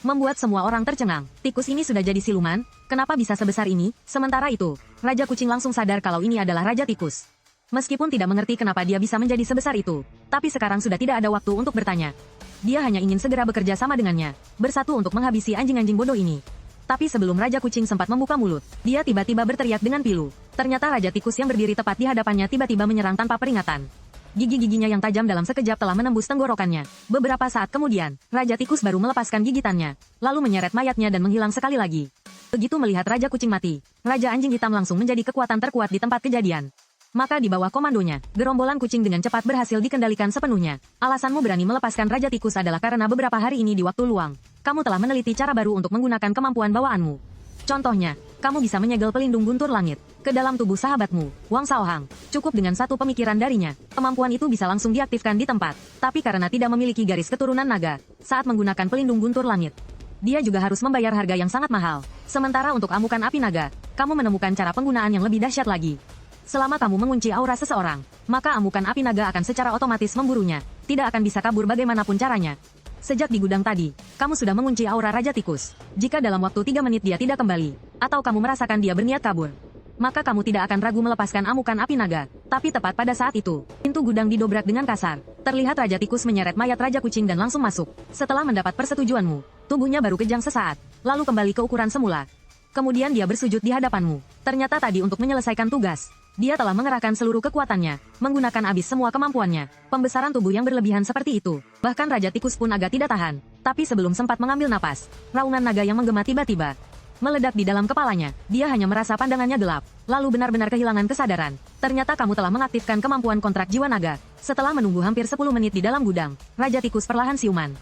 S1: membuat semua orang tercengang. Tikus ini sudah jadi siluman, kenapa bisa sebesar ini? Sementara itu, Raja Kucing langsung sadar kalau ini adalah Raja Tikus. Meskipun tidak mengerti kenapa dia bisa menjadi sebesar itu, tapi sekarang sudah tidak ada waktu untuk bertanya. Dia hanya ingin segera bekerja sama dengannya, bersatu untuk menghabisi anjing-anjing bodoh ini. Tapi sebelum Raja Kucing sempat membuka mulut, dia tiba-tiba berteriak dengan pilu. Ternyata Raja Tikus yang berdiri tepat di hadapannya tiba-tiba menyerang tanpa peringatan. Gigi-giginya yang tajam dalam sekejap telah menembus tenggorokannya. Beberapa saat kemudian, Raja Tikus baru melepaskan gigitannya, lalu menyeret mayatnya dan menghilang sekali lagi. Begitu melihat Raja Kucing mati, Raja Anjing Hitam langsung menjadi kekuatan terkuat di tempat kejadian. Maka di bawah komandonya, gerombolan kucing dengan cepat berhasil dikendalikan sepenuhnya. Alasanmu berani melepaskan Raja Tikus adalah karena beberapa hari ini di waktu luang, kamu telah meneliti cara baru untuk menggunakan kemampuan bawaanmu. Contohnya, kamu bisa menyegel pelindung guntur langit ke dalam tubuh sahabatmu, Wang Shaohang. Cukup dengan satu pemikiran darinya, kemampuan itu bisa langsung diaktifkan di tempat. Tapi karena tidak memiliki garis keturunan naga, saat menggunakan pelindung guntur langit, dia juga harus membayar harga yang sangat mahal. Sementara untuk amukan api naga, kamu menemukan cara penggunaan yang lebih dahsyat lagi. Selama kamu mengunci aura seseorang, maka amukan api naga akan secara otomatis memburunya. Tidak akan bisa kabur bagaimanapun caranya. Sejak di gudang tadi, kamu sudah mengunci aura Raja Tikus. Jika dalam waktu 3 menit dia tidak kembali, atau kamu merasakan dia berniat kabur, maka kamu tidak akan ragu melepaskan amukan api naga. Tapi tepat pada saat itu, pintu gudang didobrak dengan kasar. Terlihat Raja Tikus menyeret mayat Raja Kucing dan langsung masuk. Setelah mendapat persetujuanmu, tubuhnya baru kejang sesaat, lalu kembali ke ukuran semula. Kemudian dia bersujud di hadapanmu. Ternyata tadi untuk menyelesaikan tugas, dia telah mengerahkan seluruh kekuatannya, menggunakan habis semua kemampuannya. Pembesaran tubuh yang berlebihan seperti itu. Bahkan Raja Tikus pun agak tidak tahan. Tapi sebelum sempat mengambil napas, raungan naga yang menggema tiba-tiba meledak di dalam kepalanya. Dia hanya merasa pandangannya gelap, lalu benar-benar kehilangan kesadaran. Ternyata kamu telah mengaktifkan kemampuan kontrak jiwa naga. Setelah menunggu hampir 10 menit di dalam gudang, Raja Tikus perlahan siuman.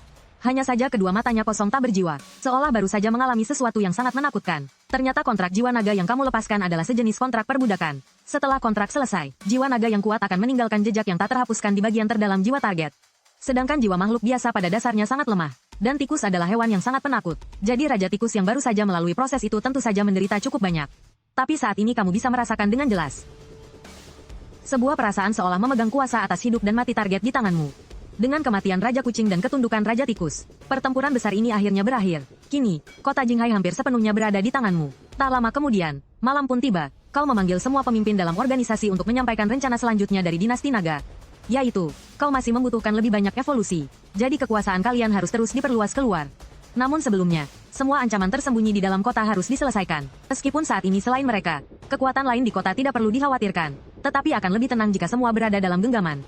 S1: Hanya saja kedua matanya kosong tak berjiwa, seolah baru saja mengalami sesuatu yang sangat menakutkan. Ternyata kontrak jiwa naga yang kamu lepaskan adalah sejenis kontrak perbudakan. Setelah kontrak selesai, jiwa naga yang kuat akan meninggalkan jejak yang tak terhapuskan di bagian terdalam jiwa target. Sedangkan jiwa makhluk biasa pada dasarnya sangat lemah. Dan tikus adalah hewan yang sangat penakut. Jadi Raja Tikus yang baru saja melalui proses itu tentu saja menderita cukup banyak. Tapi saat ini kamu bisa merasakan dengan jelas sebuah perasaan seolah memegang kuasa atas hidup dan mati target di tanganmu. Dengan kematian Raja Kucing dan ketundukan Raja Tikus, pertempuran besar ini akhirnya berakhir. Kini, kota Jinghai hampir sepenuhnya berada di tanganmu. Tak lama kemudian, malam pun tiba. Kau memanggil semua pemimpin dalam organisasi untuk menyampaikan rencana selanjutnya dari dinasti naga. Yaitu, kau masih membutuhkan lebih banyak evolusi. Jadi kekuasaan kalian harus terus diperluas keluar. Namun sebelumnya, semua ancaman tersembunyi di dalam kota harus diselesaikan. Meskipun saat ini selain mereka, kekuatan lain di kota tidak perlu dikhawatirkan. Tetapi akan lebih tenang jika semua berada dalam genggaman.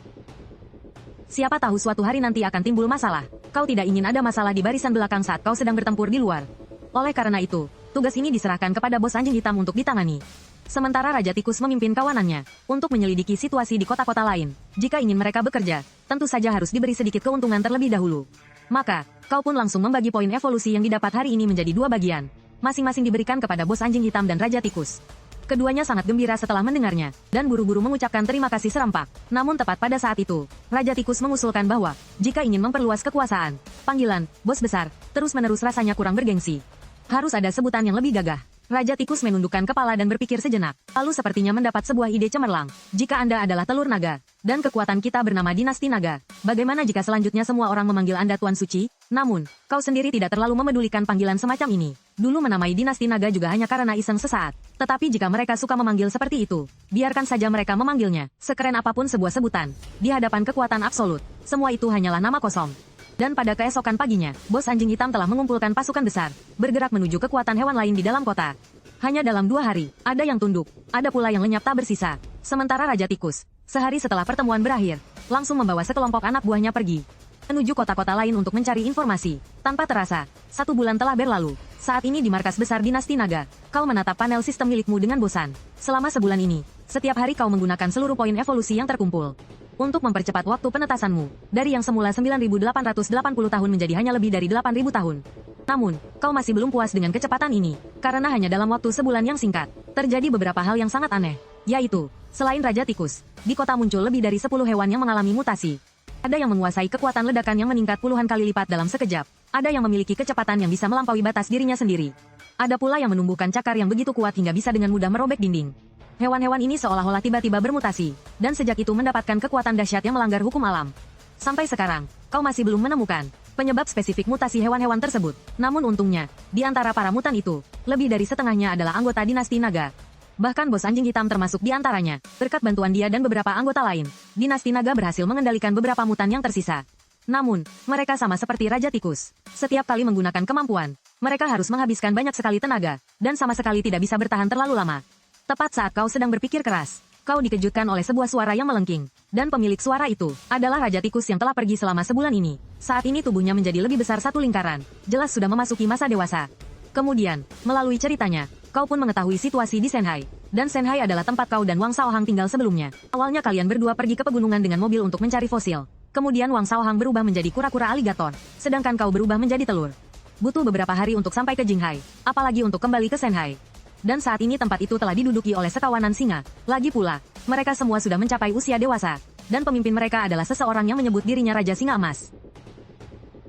S1: Siapa tahu suatu hari nanti akan timbul masalah. Kau tidak ingin ada masalah di barisan belakang saat kau sedang bertempur di luar. Oleh karena itu, tugas ini diserahkan kepada bos anjing hitam untuk ditangani. Sementara Raja Tikus memimpin kawanannya untuk menyelidiki situasi di kota-kota lain. Jika ingin mereka bekerja, tentu saja harus diberi sedikit keuntungan terlebih dahulu. Maka, kau pun langsung membagi poin evolusi yang didapat hari ini menjadi 2 bagian. Masing-masing diberikan kepada bos anjing hitam dan Raja Tikus. Keduanya sangat gembira setelah mendengarnya, dan buru-buru mengucapkan terima kasih serempak. Namun tepat pada saat itu, Raja Tikus mengusulkan bahwa, jika ingin memperluas kekuasaan, panggilan, bos besar, terus-menerus rasanya kurang bergengsi. Harus ada sebutan yang lebih gagah. Raja Tikus menundukkan kepala dan berpikir sejenak. Lalu sepertinya mendapat sebuah ide cemerlang. Jika Anda adalah telur naga, dan kekuatan kita bernama dinasti naga, bagaimana jika selanjutnya semua orang memanggil Anda Tuan Suci? Namun, kau sendiri tidak terlalu memedulikan panggilan semacam ini. Dulu menamai dinasti naga juga hanya karena iseng sesaat. Tetapi jika mereka suka memanggil seperti itu, biarkan saja mereka memanggilnya. Sekeren apapun sebuah sebutan, di hadapan kekuatan absolut, semua itu hanyalah nama kosong. Dan pada keesokan paginya, bos anjing hitam telah mengumpulkan pasukan besar, bergerak menuju kekuatan hewan lain di dalam kota. Hanya dalam 2 hari, ada yang tunduk, ada pula yang lenyap tak bersisa. Sementara Raja Tikus, sehari setelah pertemuan berakhir, langsung membawa sekelompok anak buahnya pergi menuju kota-kota lain untuk mencari informasi. Tanpa terasa, 1 bulan telah berlalu. Saat ini di markas besar dinasti naga, kau menatap panel sistem milikmu dengan bosan. Selama sebulan ini, setiap hari kau menggunakan seluruh poin evolusi yang terkumpul untuk mempercepat waktu penetasanmu, dari yang semula 9.880 tahun menjadi hanya lebih dari 8.000 tahun. Namun, kau masih belum puas dengan kecepatan ini, karena hanya dalam waktu sebulan yang singkat, terjadi beberapa hal yang sangat aneh, yaitu, selain Raja Tikus, di kota muncul lebih dari 10 hewan yang mengalami mutasi. Ada yang menguasai kekuatan ledakan yang meningkat puluhan kali lipat dalam sekejap. Ada yang memiliki kecepatan yang bisa melampaui batas dirinya sendiri. Ada pula yang menumbuhkan cakar yang begitu kuat hingga bisa dengan mudah merobek dinding. Hewan-hewan ini seolah-olah tiba-tiba bermutasi, dan sejak itu mendapatkan kekuatan dahsyat yang melanggar hukum alam. Sampai sekarang, kau masih belum menemukan penyebab spesifik mutasi hewan-hewan tersebut. Namun untungnya, di antara para mutan itu, lebih dari setengahnya adalah anggota dinasti naga. Bahkan bos anjing hitam termasuk di antaranya. Berkat bantuan dia dan beberapa anggota lain, dinasti naga berhasil mengendalikan beberapa mutan yang tersisa. Namun, mereka sama seperti Raja Tikus. Setiap kali menggunakan kemampuan, mereka harus menghabiskan banyak sekali tenaga, dan sama sekali tidak bisa bertahan terlalu lama. Tepat saat kau sedang berpikir keras, kau dikejutkan oleh sebuah suara yang melengking. Dan pemilik suara itu adalah Raja Tikus yang telah pergi selama sebulan ini. Saat ini tubuhnya menjadi lebih besar satu lingkaran, jelas sudah memasuki masa dewasa. Kemudian, melalui ceritanya, kau pun mengetahui situasi di Shanghai. Dan Shanghai adalah tempat kau dan Wang Shaohang tinggal sebelumnya. Awalnya kalian berdua pergi ke pegunungan dengan mobil untuk mencari fosil. Kemudian Wang Shaohang berubah menjadi kura-kura aligator, sedangkan kau berubah menjadi telur. Butuh beberapa hari untuk sampai ke Jinghai, apalagi untuk kembali ke Shanghai. Dan saat ini tempat itu telah diduduki oleh sekawanan singa. Lagi pula, mereka semua sudah mencapai usia dewasa. Dan pemimpin mereka adalah seseorang yang menyebut dirinya Raja Singa Emas.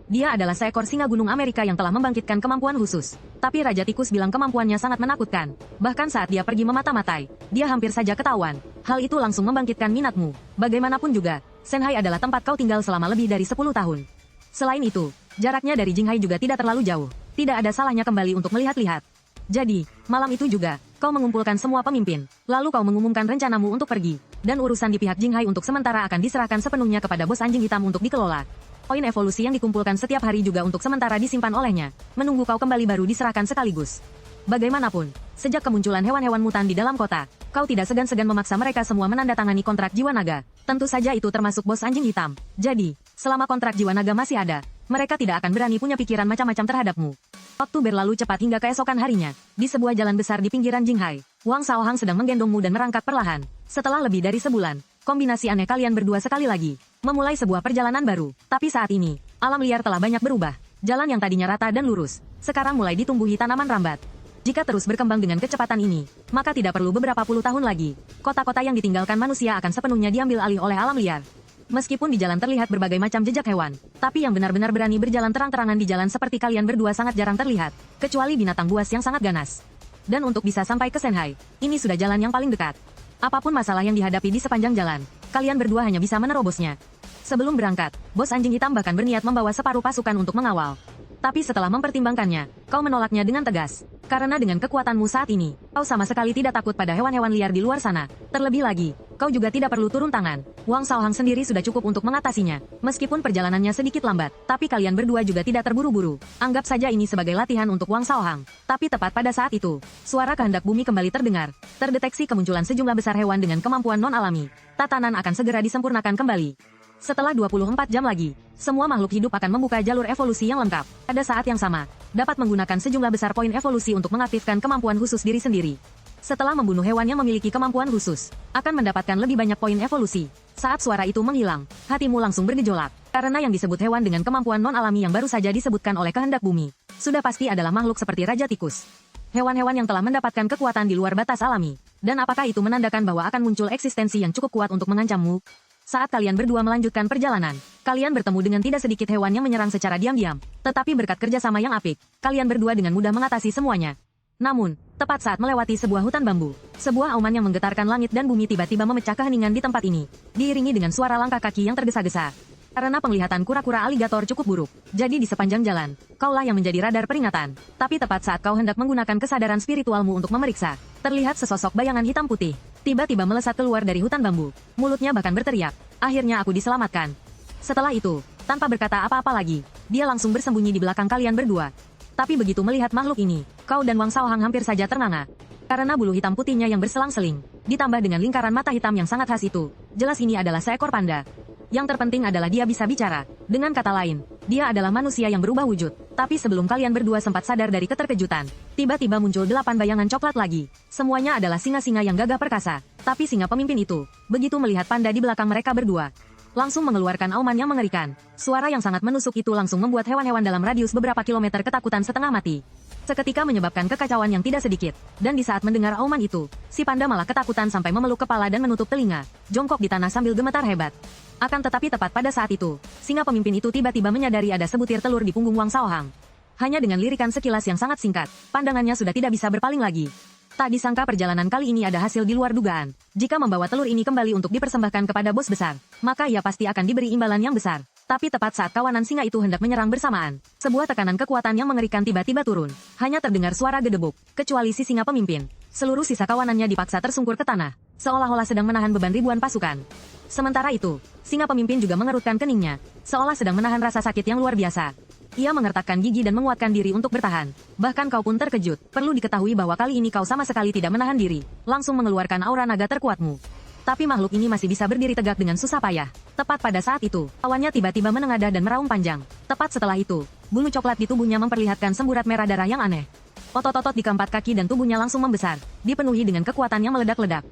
S1: Dia adalah seekor singa gunung Amerika yang telah membangkitkan kemampuan khusus. Tapi Raja Tikus bilang kemampuannya sangat menakutkan. Bahkan saat dia pergi memata-matai, dia hampir saja ketahuan. Hal itu langsung membangkitkan minatmu. Bagaimanapun juga, Shanghai adalah tempat kau tinggal selama lebih dari 10 tahun. Selain itu, jaraknya dari Jinghai juga tidak terlalu jauh. Tidak ada salahnya kembali untuk melihat-lihat. Jadi, malam itu juga, kau mengumpulkan semua pemimpin. Lalu kau mengumumkan rencanamu untuk pergi. Dan urusan di pihak Jinghai untuk sementara akan diserahkan sepenuhnya kepada bos anjing hitam untuk dikelola. Poin evolusi yang dikumpulkan setiap hari juga untuk sementara disimpan olehnya. Menunggu kau kembali baru diserahkan sekaligus. Bagaimanapun, sejak kemunculan hewan-hewan mutan di dalam kota, kau tidak segan-segan memaksa mereka semua menandatangani kontrak jiwa naga. Tentu saja itu termasuk bos anjing hitam. Jadi, selama kontrak jiwa naga masih ada, mereka tidak akan berani punya pikiran macam-macam terhadapmu. Waktu berlalu cepat hingga keesokan harinya, di sebuah jalan besar di pinggiran Jinghai, Wang Shaohang sedang menggendongmu dan merangkak perlahan. Setelah lebih dari sebulan, kombinasi aneh kalian berdua sekali lagi memulai sebuah perjalanan baru. Tapi saat ini, alam liar telah banyak berubah. Jalan yang tadinya rata dan lurus, sekarang mulai ditumbuhi tanaman rambat. Jika terus berkembang dengan kecepatan ini, maka tidak perlu beberapa puluh tahun lagi, kota-kota yang ditinggalkan manusia akan sepenuhnya diambil alih oleh alam liar. Meskipun di jalan terlihat berbagai macam jejak hewan, tapi yang benar-benar berani berjalan terang-terangan di jalan seperti kalian berdua sangat jarang terlihat, kecuali binatang buas yang sangat ganas. Dan untuk bisa sampai ke Shanghai, ini sudah jalan yang paling dekat. Apapun masalah yang dihadapi di sepanjang jalan, kalian berdua hanya bisa menerobosnya. Sebelum berangkat, bos anjing hitam bahkan berniat membawa separuh pasukan untuk mengawal. Tapi setelah mempertimbangkannya, kau menolaknya dengan tegas. Karena dengan kekuatanmu saat ini, kau sama sekali tidak takut pada hewan-hewan liar di luar sana. Terlebih lagi, kau juga tidak perlu turun tangan. Wang Shaohang sendiri sudah cukup untuk mengatasinya. Meskipun perjalanannya sedikit lambat, tapi kalian berdua juga tidak terburu-buru. Anggap saja ini sebagai latihan untuk Wang Shaohang. Tapi tepat pada saat itu, suara kehendak bumi kembali terdengar. Terdeteksi kemunculan sejumlah besar hewan dengan kemampuan non-alami. Tatanan akan segera disempurnakan kembali. Setelah 24 jam lagi, semua makhluk hidup akan membuka jalur evolusi yang lengkap. Pada saat yang sama, dapat menggunakan sejumlah besar poin evolusi untuk mengaktifkan kemampuan khusus diri sendiri. Setelah membunuh hewan yang memiliki kemampuan khusus, akan mendapatkan lebih banyak poin evolusi. Saat suara itu menghilang, hatimu langsung bergejolak. Karena yang disebut hewan dengan kemampuan non-alami yang baru saja disebutkan oleh kehendak bumi, sudah pasti adalah makhluk seperti Raja Tikus. Hewan-hewan yang telah mendapatkan kekuatan di luar batas alami. Dan apakah itu menandakan bahwa akan muncul eksistensi yang cukup kuat untuk mengancammu? Saat kalian berdua melanjutkan perjalanan, kalian bertemu dengan tidak sedikit hewan yang menyerang secara diam-diam. Tetapi berkat kerjasama yang apik, kalian berdua dengan mudah mengatasi semuanya. Namun, tepat saat melewati sebuah hutan bambu, sebuah auman yang menggetarkan langit dan bumi tiba-tiba memecah keheningan di tempat ini, diiringi dengan suara langkah kaki yang tergesa-gesa. Karena penglihatan kura-kura aligator cukup buruk, jadi di sepanjang jalan, kaulah yang menjadi radar peringatan. Tapi tepat saat kau hendak menggunakan kesadaran spiritualmu untuk memeriksa, terlihat sesosok bayangan hitam putih, tiba-tiba melesat keluar dari hutan bambu. Mulutnya bahkan berteriak, "Akhirnya aku diselamatkan." Setelah itu, tanpa berkata apa-apa lagi, dia langsung bersembunyi di belakang kalian berdua. Tapi begitu melihat makhluk ini, kau dan Wang Shaohang hampir saja ternganga. Karena bulu hitam putihnya yang berselang-seling, ditambah dengan lingkaran mata hitam yang sangat khas itu, jelas ini adalah seekor panda. Yang terpenting adalah dia bisa bicara. Dengan kata lain, dia adalah manusia yang berubah wujud. Tapi sebelum kalian berdua sempat sadar dari keterkejutan, tiba-tiba muncul 8 bayangan coklat lagi. Semuanya adalah singa-singa yang gagah perkasa. Tapi singa pemimpin itu, begitu melihat panda di belakang mereka berdua, langsung mengeluarkan auman yang mengerikan. Suara yang sangat menusuk itu langsung membuat hewan-hewan dalam radius beberapa kilometer ketakutan setengah mati. Seketika menyebabkan kekacauan yang tidak sedikit. Dan di saat mendengar auman itu, si panda malah ketakutan sampai memeluk kepala dan menutup telinga, jongkok di tanah sambil gemetar hebat. Akan tetapi tepat pada saat itu, singa pemimpin itu tiba-tiba menyadari ada sebutir telur di punggung Wang Shaohang. Hanya dengan lirikan sekilas yang sangat singkat, pandangannya sudah tidak bisa berpaling lagi. Tak disangka perjalanan kali ini ada hasil di luar dugaan. Jika membawa telur ini kembali untuk dipersembahkan kepada bos besar, maka ia pasti akan diberi imbalan yang besar. Tapi tepat saat kawanan singa itu hendak menyerang bersamaan, sebuah tekanan kekuatan yang mengerikan tiba-tiba turun. Hanya terdengar suara gedebuk, kecuali si singa pemimpin. Seluruh sisa kawanannya dipaksa tersungkur ke tanah, seolah-olah sedang menahan beban ribuan pasukan. Sementara itu, singa pemimpin juga mengerutkan keningnya, seolah sedang menahan rasa sakit yang luar biasa. Ia mengertakkan gigi dan menguatkan diri untuk bertahan. Bahkan kau pun terkejut. Perlu diketahui bahwa kali ini kau sama sekali tidak menahan diri. Langsung mengeluarkan aura naga terkuatmu. Tapi makhluk ini masih bisa berdiri tegak dengan susah payah. Tepat pada saat itu, awannya tiba-tiba menengadah dan meraung panjang. Tepat setelah itu, bulu coklat di tubuhnya memperlihatkan semburat merah darah yang aneh. Otot-otot di keempat kaki dan tubuhnya langsung membesar, dipenuhi dengan kekuatan yang meledak-ledak.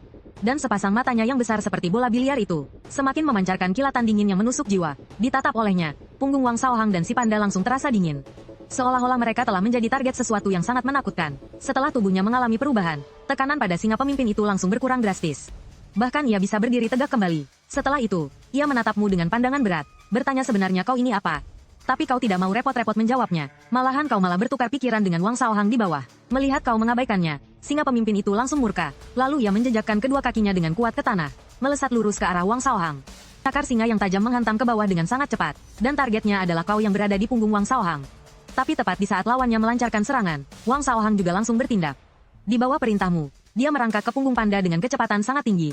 S1: Dan sepasang matanya yang besar seperti bola biliar itu, semakin memancarkan kilatan dingin yang menusuk jiwa. Ditatap olehnya, punggung Wang Shaohang dan si panda langsung terasa dingin. Seolah-olah mereka telah menjadi target sesuatu yang sangat menakutkan. Setelah tubuhnya mengalami perubahan, tekanan pada singa pemimpin itu langsung berkurang drastis. Bahkan ia bisa berdiri tegak kembali. Setelah itu, ia menatapmu dengan pandangan berat, bertanya sebenarnya kau ini apa? Tapi kau tidak mau repot-repot menjawabnya. Malahan kau malah bertukar pikiran dengan Wang Shaohang di bawah. Melihat kau mengabaikannya, singa pemimpin itu langsung murka. Lalu ia menjejakkan kedua kakinya dengan kuat ke tanah, melesat lurus ke arah Wang Shaohang. Cakar singa yang tajam menghantam ke bawah dengan sangat cepat, dan targetnya adalah kau yang berada di punggung Wang Shaohang. Tapi tepat di saat lawannya melancarkan serangan, Wang Shaohang juga langsung bertindak. Di bawah perintahmu, dia merangkak ke punggung panda dengan kecepatan sangat tinggi.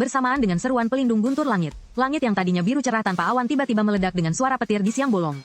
S1: Bersamaan dengan seruan pelindung guntur langit, langit yang tadinya biru cerah tanpa awan tiba-tiba meledak dengan suara petir di siang bolong.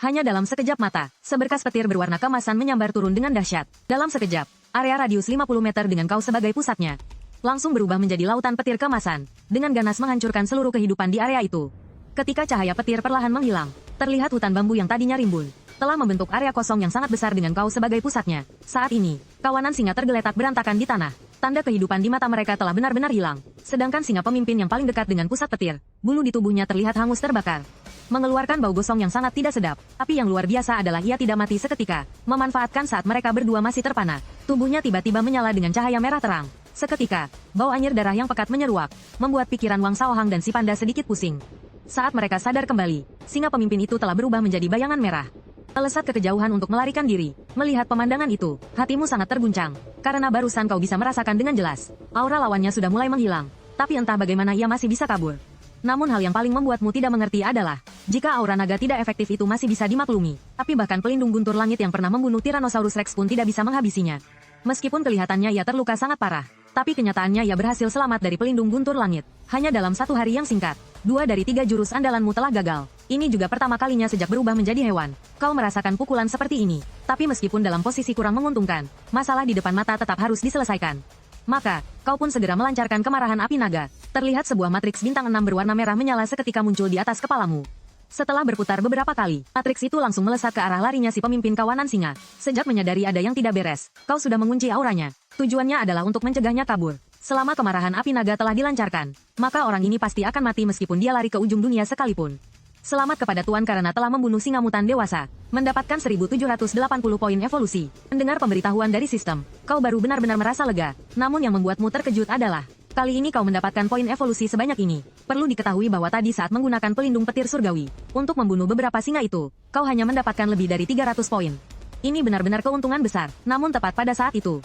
S1: Hanya dalam sekejap mata, seberkas petir berwarna keemasan menyambar turun dengan dahsyat. Dalam sekejap, area radius 50 meter dengan kau sebagai pusatnya langsung berubah menjadi lautan petir keemasan, dengan ganas menghancurkan seluruh kehidupan di area itu. Ketika cahaya petir perlahan menghilang, terlihat hutan bambu yang tadinya rimbun, telah membentuk area kosong yang sangat besar dengan kau sebagai pusatnya. Saat ini, kawanan singa tergeletak berantakan di tanah. Tanda kehidupan di mata mereka telah benar-benar hilang. Sedangkan singa pemimpin yang paling dekat dengan pusat petir, bulu di tubuhnya terlihat hangus terbakar, mengeluarkan bau gosong yang sangat tidak sedap. Tapi yang luar biasa adalah ia tidak mati seketika. Memanfaatkan saat mereka berdua masih terpana, tubuhnya tiba-tiba menyala dengan cahaya merah terang. Seketika, bau anyir darah yang pekat menyeruak, membuat pikiran Wang Shaohang dan si panda sedikit pusing. Saat mereka sadar kembali, singa pemimpin itu telah berubah menjadi bayangan merah. Melesat ke kejauhan untuk melarikan diri. Melihat pemandangan itu, hatimu sangat terguncang. Karena barusan kau bisa merasakan dengan jelas, aura lawannya sudah mulai menghilang. Tapi entah bagaimana ia masih bisa kabur. Namun hal yang paling membuatmu tidak mengerti adalah, jika aura naga tidak efektif itu masih bisa dimaklumi. Tapi bahkan pelindung guntur langit yang pernah membunuh Tyrannosaurus Rex pun tidak bisa menghabisinya. Meskipun kelihatannya ia terluka sangat parah, tapi kenyataannya ia berhasil selamat dari pelindung guntur langit. Hanya dalam satu hari yang singkat, 2 dari 3 jurus andalanmu telah gagal. Ini juga pertama kalinya sejak berubah menjadi hewan. Kau merasakan pukulan seperti ini. Tapi meskipun dalam posisi kurang menguntungkan, masalah di depan mata tetap harus diselesaikan. Maka, kau pun segera melancarkan kemarahan api naga. Terlihat sebuah matriks bintang 6 berwarna merah menyala seketika muncul di atas kepalamu. Setelah berputar beberapa kali, matriks itu langsung melesat ke arah larinya si pemimpin kawanan singa. Sejak menyadari ada yang tidak beres, kau sudah mengunci auranya. Tujuannya adalah untuk mencegahnya kabur. Selama kemarahan api naga telah dilancarkan, maka orang ini pasti akan mati meskipun dia lari ke ujung dunia sekalipun. Selamat kepada Tuan karena telah membunuh singa mutan dewasa, mendapatkan 1780 poin evolusi. Mendengar pemberitahuan dari sistem, kau baru benar-benar merasa lega. Namun yang membuatmu terkejut adalah, kali ini kau mendapatkan poin evolusi sebanyak ini. Perlu diketahui bahwa tadi saat menggunakan pelindung petir surgawi, untuk membunuh beberapa singa itu, kau hanya mendapatkan lebih dari 300 poin. Ini benar-benar keuntungan besar, namun tepat pada saat itu.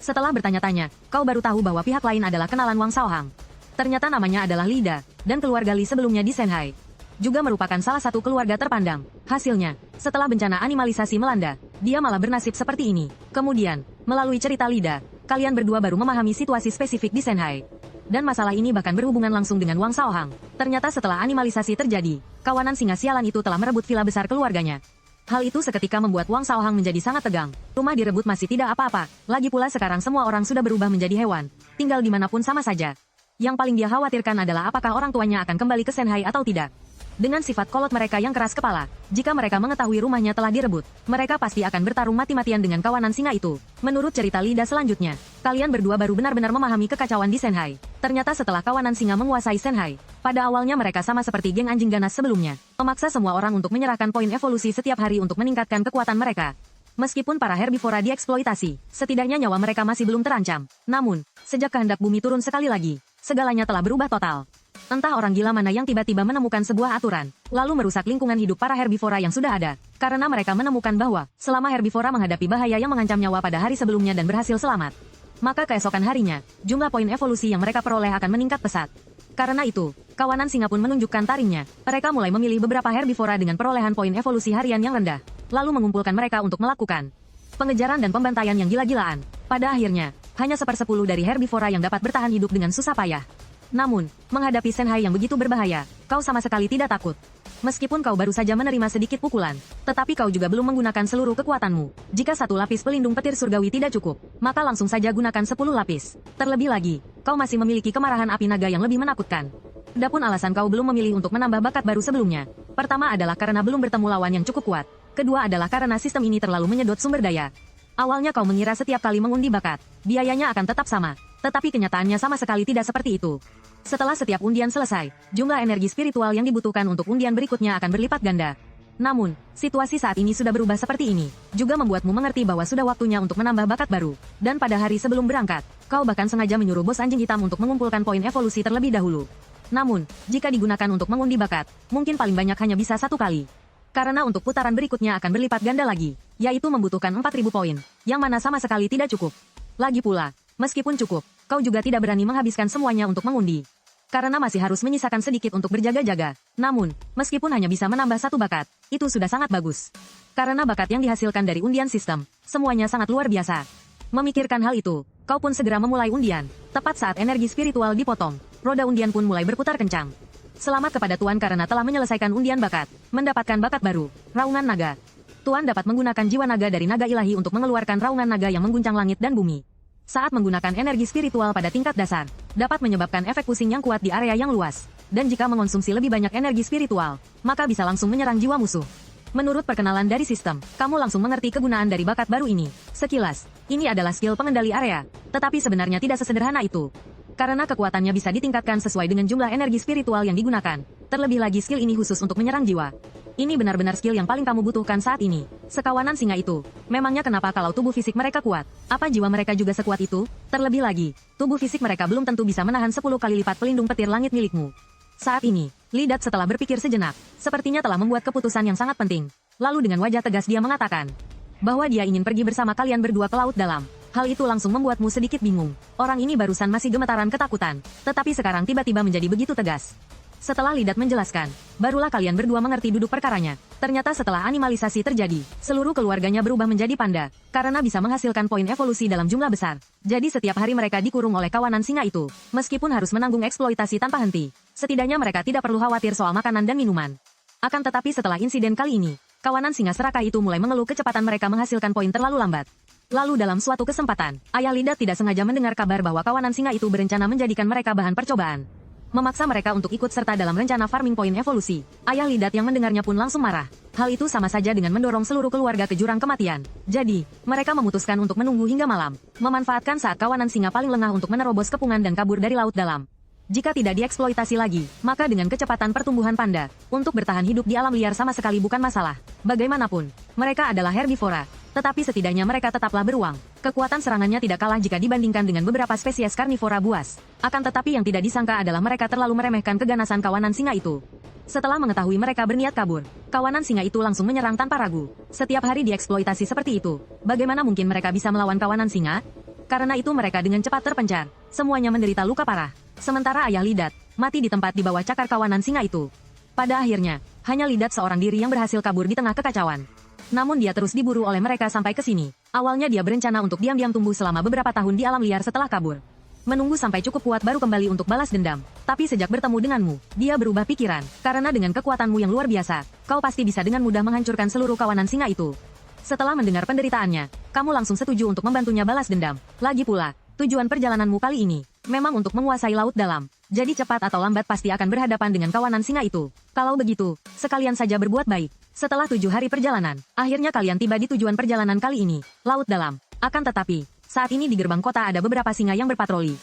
S1: Setelah bertanya-tanya, kau baru tahu bahwa pihak lain adalah kenalan Wang Shaohang. Ternyata namanya adalah Lida, dan keluarga Li sebelumnya di Shanghai juga merupakan salah satu keluarga terpandang. Hasilnya, setelah bencana animalisasi melanda, dia malah bernasib seperti ini. Kemudian, melalui cerita Lida, kalian berdua baru memahami situasi spesifik di Shanghai. Dan masalah ini bahkan berhubungan langsung dengan Wang Shaohang. Ternyata setelah animalisasi terjadi, kawanan singa sialan itu telah merebut villa besar keluarganya. Hal itu seketika membuat Wang Shaohang menjadi sangat tegang. Rumah direbut masih tidak apa-apa. Lagi pula sekarang semua orang sudah berubah menjadi hewan. Tinggal dimanapun sama saja. Yang paling dia khawatirkan adalah apakah orang tuanya akan kembali ke Shanghai atau tidak. Dengan sifat kolot mereka yang keras kepala, jika mereka mengetahui rumahnya telah direbut, mereka pasti akan bertarung mati-matian dengan kawanan singa itu. Menurut cerita Lida selanjutnya, kalian berdua baru benar-benar memahami kekacauan di Shanghai. Ternyata setelah kawanan singa menguasai Shanghai, pada awalnya mereka sama seperti geng anjing ganas sebelumnya, memaksa semua orang untuk menyerahkan poin evolusi setiap hari untuk meningkatkan kekuatan mereka. Meskipun para herbivora dieksploitasi, setidaknya nyawa mereka masih belum terancam. Namun, sejak kehendak bumi turun sekali lagi, segalanya telah berubah total. Entah orang gila mana yang tiba-tiba menemukan sebuah aturan, lalu merusak lingkungan hidup para herbivora yang sudah ada. Karena mereka menemukan bahwa, selama herbivora menghadapi bahaya yang mengancam nyawa pada hari sebelumnya dan berhasil selamat, maka keesokan harinya, jumlah poin evolusi yang mereka peroleh akan meningkat pesat. Karena itu, kawanan singa pun menunjukkan taringnya. Mereka mulai memilih beberapa herbivora dengan perolehan poin evolusi harian yang rendah, lalu mengumpulkan mereka untuk melakukan pengejaran dan pembantaian yang gila-gilaan. Pada akhirnya, hanya 1/10 dari herbivora yang dapat bertahan hidup dengan susah payah. Namun, menghadapi Shenhai yang begitu berbahaya, kau sama sekali tidak takut. Meskipun kau baru saja menerima sedikit pukulan, tetapi kau juga belum menggunakan seluruh kekuatanmu. Jika 1 lapis pelindung petir surgawi tidak cukup, maka langsung saja gunakan 10 lapis. Terlebih lagi, kau masih memiliki kemarahan api naga yang lebih menakutkan. Adapun alasan kau belum memilih untuk menambah bakat baru sebelumnya. Pertama adalah karena belum bertemu lawan yang cukup kuat. Kedua adalah karena sistem ini terlalu menyedot sumber daya. Awalnya kau mengira setiap kali mengundi bakat, biayanya akan tetap sama. Tetapi kenyataannya sama sekali tidak seperti itu. Setelah setiap undian selesai, jumlah energi spiritual yang dibutuhkan untuk undian berikutnya akan berlipat ganda. Namun, situasi saat ini sudah berubah seperti ini, juga membuatmu mengerti bahwa sudah waktunya untuk menambah bakat baru. Dan pada hari sebelum berangkat, kau bahkan sengaja menyuruh bos anjing hitam untuk mengumpulkan poin evolusi terlebih dahulu. Namun, jika digunakan untuk mengundi bakat, mungkin paling banyak hanya bisa 1 kali. Karena untuk putaran berikutnya akan berlipat ganda lagi, yaitu membutuhkan 4.000 poin, yang mana sama sekali tidak cukup. Lagi pula, meskipun cukup, kau juga tidak berani menghabiskan semuanya untuk mengundi. Karena masih harus menyisakan sedikit untuk berjaga-jaga. Namun, meskipun hanya bisa menambah 1 bakat, itu sudah sangat bagus. Karena bakat yang dihasilkan dari undian sistem, semuanya sangat luar biasa. Memikirkan hal itu, kau pun segera memulai undian. Tepat saat energi spiritual dipotong, roda undian pun mulai berputar kencang. Selamat kepada Tuan karena telah menyelesaikan undian bakat, mendapatkan bakat baru, Raungan Naga. Tuan dapat menggunakan jiwa naga dari naga ilahi untuk mengeluarkan raungan naga yang mengguncang langit dan bumi. Saat menggunakan energi spiritual pada tingkat dasar, dapat menyebabkan efek pusing yang kuat di area yang luas. Dan jika mengonsumsi lebih banyak energi spiritual, maka bisa langsung menyerang jiwa musuh. Menurut perkenalan dari sistem, kamu langsung mengerti kegunaan dari bakat baru ini. Sekilas, ini adalah skill pengendali area, tetapi sebenarnya tidak sesederhana itu. Karena kekuatannya bisa ditingkatkan sesuai dengan jumlah energi spiritual yang digunakan. Terlebih lagi skill ini khusus untuk menyerang jiwa. Ini benar-benar skill yang paling kamu butuhkan saat ini. Sekawanan singa itu, memangnya kenapa kalau tubuh fisik mereka kuat? Apa jiwa mereka juga sekuat itu? Terlebih lagi, tubuh fisik mereka belum tentu bisa menahan 10 kali lipat pelindung petir langit milikmu. Saat ini, Lidat setelah berpikir sejenak, sepertinya telah membuat keputusan yang sangat penting. Lalu dengan wajah tegas dia mengatakan, bahwa dia ingin pergi bersama kalian berdua ke laut dalam. Hal itu langsung membuatmu sedikit bingung. Orang ini barusan masih gemetaran ketakutan, tetapi sekarang tiba-tiba menjadi begitu tegas. Setelah Lidat menjelaskan, barulah kalian berdua mengerti duduk perkaranya. Ternyata setelah animalisasi terjadi, seluruh keluarganya berubah menjadi panda, karena bisa menghasilkan poin evolusi dalam jumlah besar. Jadi setiap hari mereka dikurung oleh kawanan singa itu, meskipun harus menanggung eksploitasi tanpa henti. Setidaknya mereka tidak perlu khawatir soal makanan dan minuman. Akan tetapi setelah insiden kali ini, kawanan singa serakah itu mulai mengeluh kecepatan mereka menghasilkan poin terlalu lambat. Lalu dalam suatu kesempatan, ayah Lidat tidak sengaja mendengar kabar bahwa kawanan singa itu berencana menjadikan mereka bahan percobaan. Memaksa mereka untuk ikut serta dalam rencana farming poin evolusi. Ayah Lidat yang mendengarnya pun langsung marah. Hal itu sama saja dengan mendorong seluruh keluarga ke jurang kematian. Jadi, mereka memutuskan untuk menunggu hingga malam, memanfaatkan saat kawanan singa paling lengah untuk menerobos kepungan dan kabur dari laut dalam. Jika tidak dieksploitasi lagi, maka dengan kecepatan pertumbuhan panda, untuk bertahan hidup di alam liar sama sekali bukan masalah. Bagaimanapun, mereka adalah herbivora, tetapi setidaknya mereka tetaplah beruang. Kekuatan serangannya tidak kalah jika dibandingkan dengan beberapa spesies karnivora buas. Akan tetapi yang tidak disangka adalah mereka terlalu meremehkan keganasan kawanan singa itu. Setelah mengetahui mereka berniat kabur, kawanan singa itu langsung menyerang tanpa ragu. Setiap hari dieksploitasi seperti itu, bagaimana mungkin mereka bisa melawan kawanan singa? Karena itu mereka dengan cepat terpencar, semuanya menderita luka parah. Sementara ayah Lidat, mati di tempat di bawah cakar kawanan singa itu. Pada akhirnya, hanya Lidat seorang diri yang berhasil kabur di tengah kekacauan. Namun dia terus diburu oleh mereka sampai ke sini. Awalnya dia berencana untuk diam-diam tumbuh selama beberapa tahun di alam liar setelah kabur. Menunggu sampai cukup kuat baru kembali untuk balas dendam. Tapi sejak bertemu denganmu, dia berubah pikiran. Karena dengan kekuatanmu yang luar biasa, kau pasti bisa dengan mudah menghancurkan seluruh kawanan singa itu. Setelah mendengar penderitaannya, kamu langsung setuju untuk membantunya balas dendam. Lagi pula, tujuan perjalananmu kali ini memang untuk menguasai laut dalam. Jadi cepat atau lambat pasti akan berhadapan dengan kawanan singa itu. Kalau begitu, sekalian saja berbuat baik. Setelah 7 hari perjalanan, akhirnya kalian tiba di tujuan perjalanan kali ini, laut dalam. Akan tetapi, saat ini di gerbang kota ada beberapa singa yang berpatroli.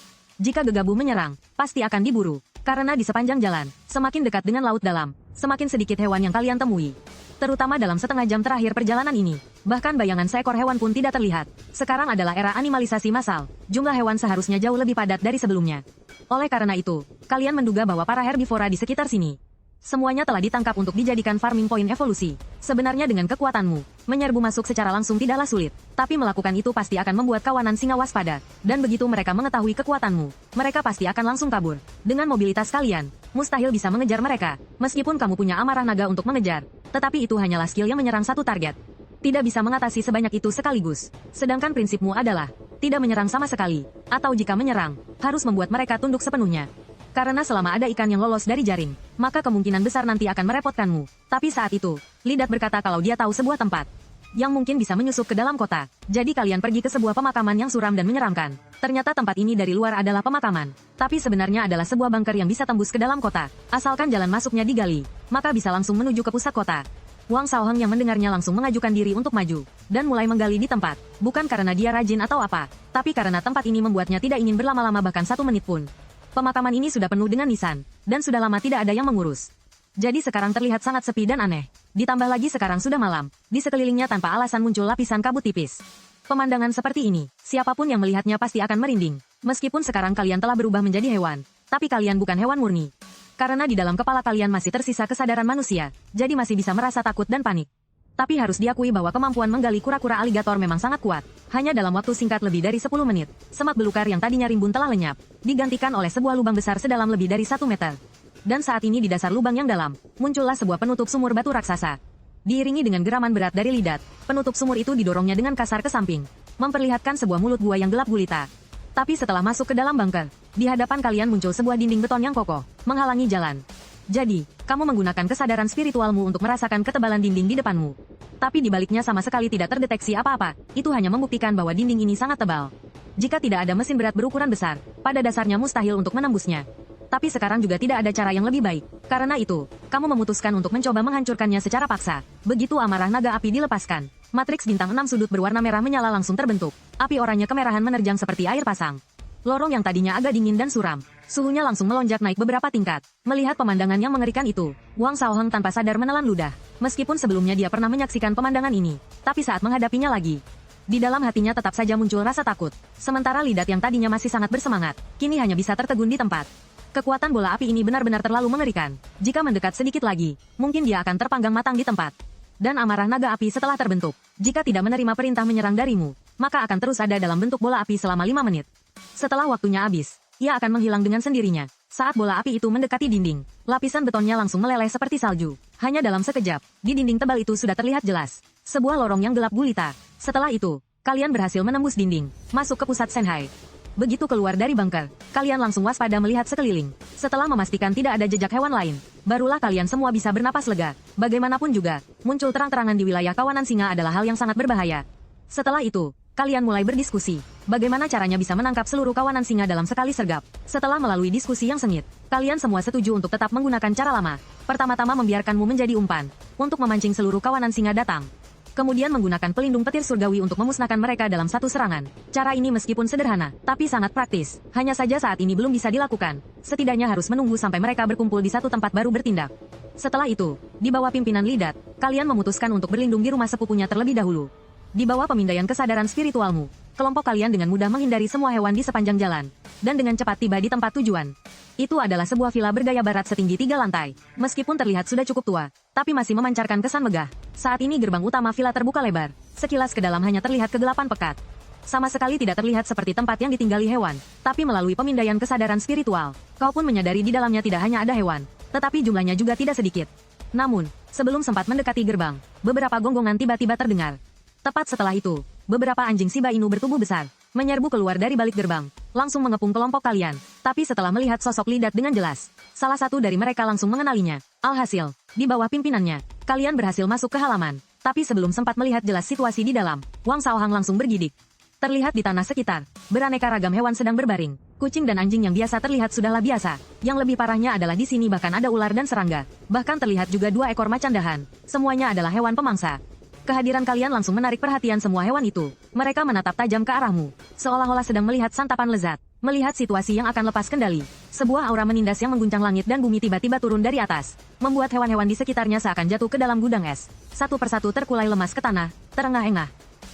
S1: Jika gegabah menyerang, pasti akan diburu. Karena di sepanjang jalan, semakin dekat dengan laut dalam, semakin sedikit hewan yang kalian temui. Terutama dalam setengah jam terakhir perjalanan ini. Bahkan bayangan seekor hewan pun tidak terlihat. Sekarang adalah era animalisasi massal. Jumlah hewan seharusnya jauh lebih padat dari sebelumnya. Oleh karena itu, kalian menduga bahwa para herbivora di sekitar sini semuanya telah ditangkap untuk dijadikan farming point evolusi. Sebenarnya dengan kekuatanmu, menyerbu masuk secara langsung tidaklah sulit. Tapi melakukan itu pasti akan membuat kawanan singa waspada. Dan begitu mereka mengetahui kekuatanmu, mereka pasti akan langsung kabur. Dengan mobilitas kalian, mustahil bisa mengejar mereka. Meskipun kamu punya amarah naga untuk mengejar, tetapi itu hanyalah skill yang menyerang satu target. Tidak bisa mengatasi sebanyak itu sekaligus. Sedangkan prinsipmu adalah tidak menyerang sama sekali. Atau jika menyerang, harus membuat mereka tunduk sepenuhnya. Karena selama ada ikan yang lolos dari jaring, maka kemungkinan besar nanti akan merepotkanmu. Tapi saat itu, Lidat berkata kalau dia tahu sebuah tempat yang mungkin bisa menyusup ke dalam kota. Jadi kalian pergi ke sebuah pemakaman yang suram dan menyeramkan. Ternyata tempat ini dari luar adalah pemakaman. Tapi sebenarnya adalah sebuah bunker yang bisa tembus ke dalam kota. Asalkan jalan masuknya digali, maka bisa langsung menuju ke pusat kota. Wang Shaoheng yang mendengarnya langsung mengajukan diri untuk maju, dan mulai menggali di tempat. Bukan karena dia rajin atau apa, tapi karena tempat ini membuatnya tidak ingin berlama-lama bahkan 1 menit pun. Pemakaman ini sudah penuh dengan nisan, dan sudah lama tidak ada yang mengurus. Jadi sekarang terlihat sangat sepi dan aneh. Ditambah lagi sekarang sudah malam, di sekelilingnya tanpa alasan muncul lapisan kabut tipis. Pemandangan seperti ini, siapapun yang melihatnya pasti akan merinding. Meskipun sekarang kalian telah berubah menjadi hewan, tapi kalian bukan hewan murni. Karena di dalam kepala kalian masih tersisa kesadaran manusia, jadi masih bisa merasa takut dan panik. Tapi harus diakui bahwa kemampuan menggali kura-kura aligator memang sangat kuat. Hanya dalam waktu singkat lebih dari 10 menit, semak belukar yang tadinya rimbun telah lenyap, digantikan oleh sebuah lubang besar sedalam lebih dari 1 meter. Dan saat ini di dasar lubang yang dalam, muncullah sebuah penutup sumur batu raksasa. Diiringi dengan geraman berat dari Lidat, penutup sumur itu didorongnya dengan kasar ke samping, memperlihatkan sebuah mulut gua yang gelap gulita. Tapi setelah masuk ke dalam bunker, di hadapan kalian muncul sebuah dinding beton yang kokoh, menghalangi jalan. Jadi, kamu menggunakan kesadaran spiritualmu untuk merasakan ketebalan dinding di depanmu. Tapi di baliknya sama sekali tidak terdeteksi apa-apa, itu hanya membuktikan bahwa dinding ini sangat tebal. Jika tidak ada mesin berat berukuran besar, pada dasarnya mustahil untuk menembusnya. Tapi sekarang juga tidak ada cara yang lebih baik. Karena itu, kamu memutuskan untuk mencoba menghancurkannya secara paksa. Begitu amarah naga api dilepaskan, matriks bintang 6 sudut berwarna merah menyala langsung terbentuk. Api oranye kemerahan menerjang seperti air pasang. Lorong yang tadinya agak dingin dan suram, suhunya langsung melonjak naik beberapa tingkat. Melihat pemandangan yang mengerikan itu, Wang Shaoheng tanpa sadar menelan ludah. Meskipun sebelumnya dia pernah menyaksikan pemandangan ini, tapi saat menghadapinya lagi, di dalam hatinya tetap saja muncul rasa takut. Sementara Lidat yang tadinya masih sangat bersemangat, kini hanya bisa tertegun di tempat. Kekuatan bola api ini benar-benar terlalu mengerikan. Jika mendekat sedikit lagi, mungkin dia akan terpanggang matang di tempat. Dan amarah naga api setelah terbentuk, jika tidak menerima perintah menyerang darimu, maka akan terus ada dalam bentuk bola api selama 5 menit. Setelah waktunya habis, ia akan menghilang dengan sendirinya. Saat bola api itu mendekati dinding, lapisan betonnya langsung meleleh seperti salju. Hanya dalam sekejap, di dinding tebal itu sudah terlihat jelas sebuah lorong yang gelap gulita. Setelah itu, kalian berhasil menembus dinding, masuk ke pusat Shanghai. Begitu keluar dari bunker, kalian langsung waspada melihat sekeliling. Setelah memastikan tidak ada jejak hewan lain, barulah kalian semua bisa bernapas lega. Bagaimanapun juga, muncul terang-terangan di wilayah kawanan singa adalah hal yang sangat berbahaya. Setelah itu, kalian mulai berdiskusi, bagaimana caranya bisa menangkap seluruh kawanan singa dalam sekali sergap. Setelah melalui diskusi yang sengit, kalian semua setuju untuk tetap menggunakan cara lama. Pertama-tama membiarkanmu menjadi umpan, untuk memancing seluruh kawanan singa datang. Kemudian menggunakan pelindung petir surgawi untuk memusnahkan mereka dalam satu serangan. Cara ini meskipun sederhana, tapi sangat praktis. Hanya saja saat ini belum bisa dilakukan. Setidaknya harus menunggu sampai mereka berkumpul di satu tempat baru bertindak. Setelah itu, di bawah pimpinan Lidat, kalian memutuskan untuk berlindung di rumah sepupunya terlebih dahulu. Di bawah pemindaian kesadaran spiritualmu, kelompok kalian dengan mudah menghindari semua hewan di sepanjang jalan, dan dengan cepat tiba di tempat tujuan. Itu adalah sebuah villa bergaya barat setinggi 3 lantai. Meskipun terlihat sudah cukup tua, tapi masih memancarkan kesan megah. Saat ini gerbang utama villa terbuka lebar. Sekilas ke dalam hanya terlihat kegelapan pekat. Sama sekali tidak terlihat seperti tempat yang ditinggali hewan, tapi melalui pemindaian kesadaran spiritual, kau pun menyadari di dalamnya tidak hanya ada hewan, tetapi jumlahnya juga tidak sedikit. Namun, sebelum sempat mendekati gerbang, beberapa gonggongan tiba-tiba terdengar. Tepat setelah itu, beberapa anjing Shiba Inu bertubuh besar, menyerbu keluar dari balik gerbang, langsung mengepung kelompok kalian. Tapi setelah melihat sosok Lidat dengan jelas, salah satu dari mereka langsung mengenalinya. Alhasil, di bawah pimpinannya, kalian berhasil masuk ke halaman. Tapi sebelum sempat melihat jelas situasi di dalam, Wang Shaoheng langsung bergidik. Terlihat di tanah sekitar, beraneka ragam hewan sedang berbaring. Kucing dan anjing yang biasa terlihat sudahlah biasa. Yang lebih parahnya adalah di sini bahkan ada ular dan serangga. Bahkan terlihat juga 2 ekor macan dahan. Semuanya adalah hewan pemangsa. Kehadiran kalian langsung menarik perhatian semua hewan itu. Mereka menatap tajam ke arahmu, seolah-olah sedang melihat santapan lezat. Melihat situasi yang akan lepas kendali, sebuah aura menindas yang mengguncang langit dan bumi tiba-tiba turun dari atas, membuat hewan-hewan di sekitarnya seakan jatuh ke dalam gudang es. Satu persatu terkulai lemas ke tanah, terengah-engah.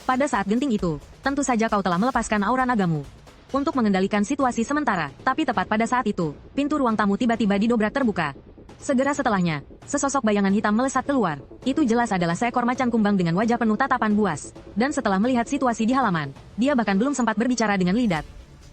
S1: Pada saat genting itu, tentu saja kau telah melepaskan aura nagamu untuk mengendalikan situasi sementara. Tapi tepat pada saat itu, pintu ruang tamu tiba-tiba didobrak terbuka. Segera setelahnya, sesosok bayangan hitam melesat keluar. Itu jelas adalah seekor macan kumbang dengan wajah penuh tatapan buas. Dan setelah melihat situasi di halaman, dia bahkan belum sempat berbicara dengan Lidat.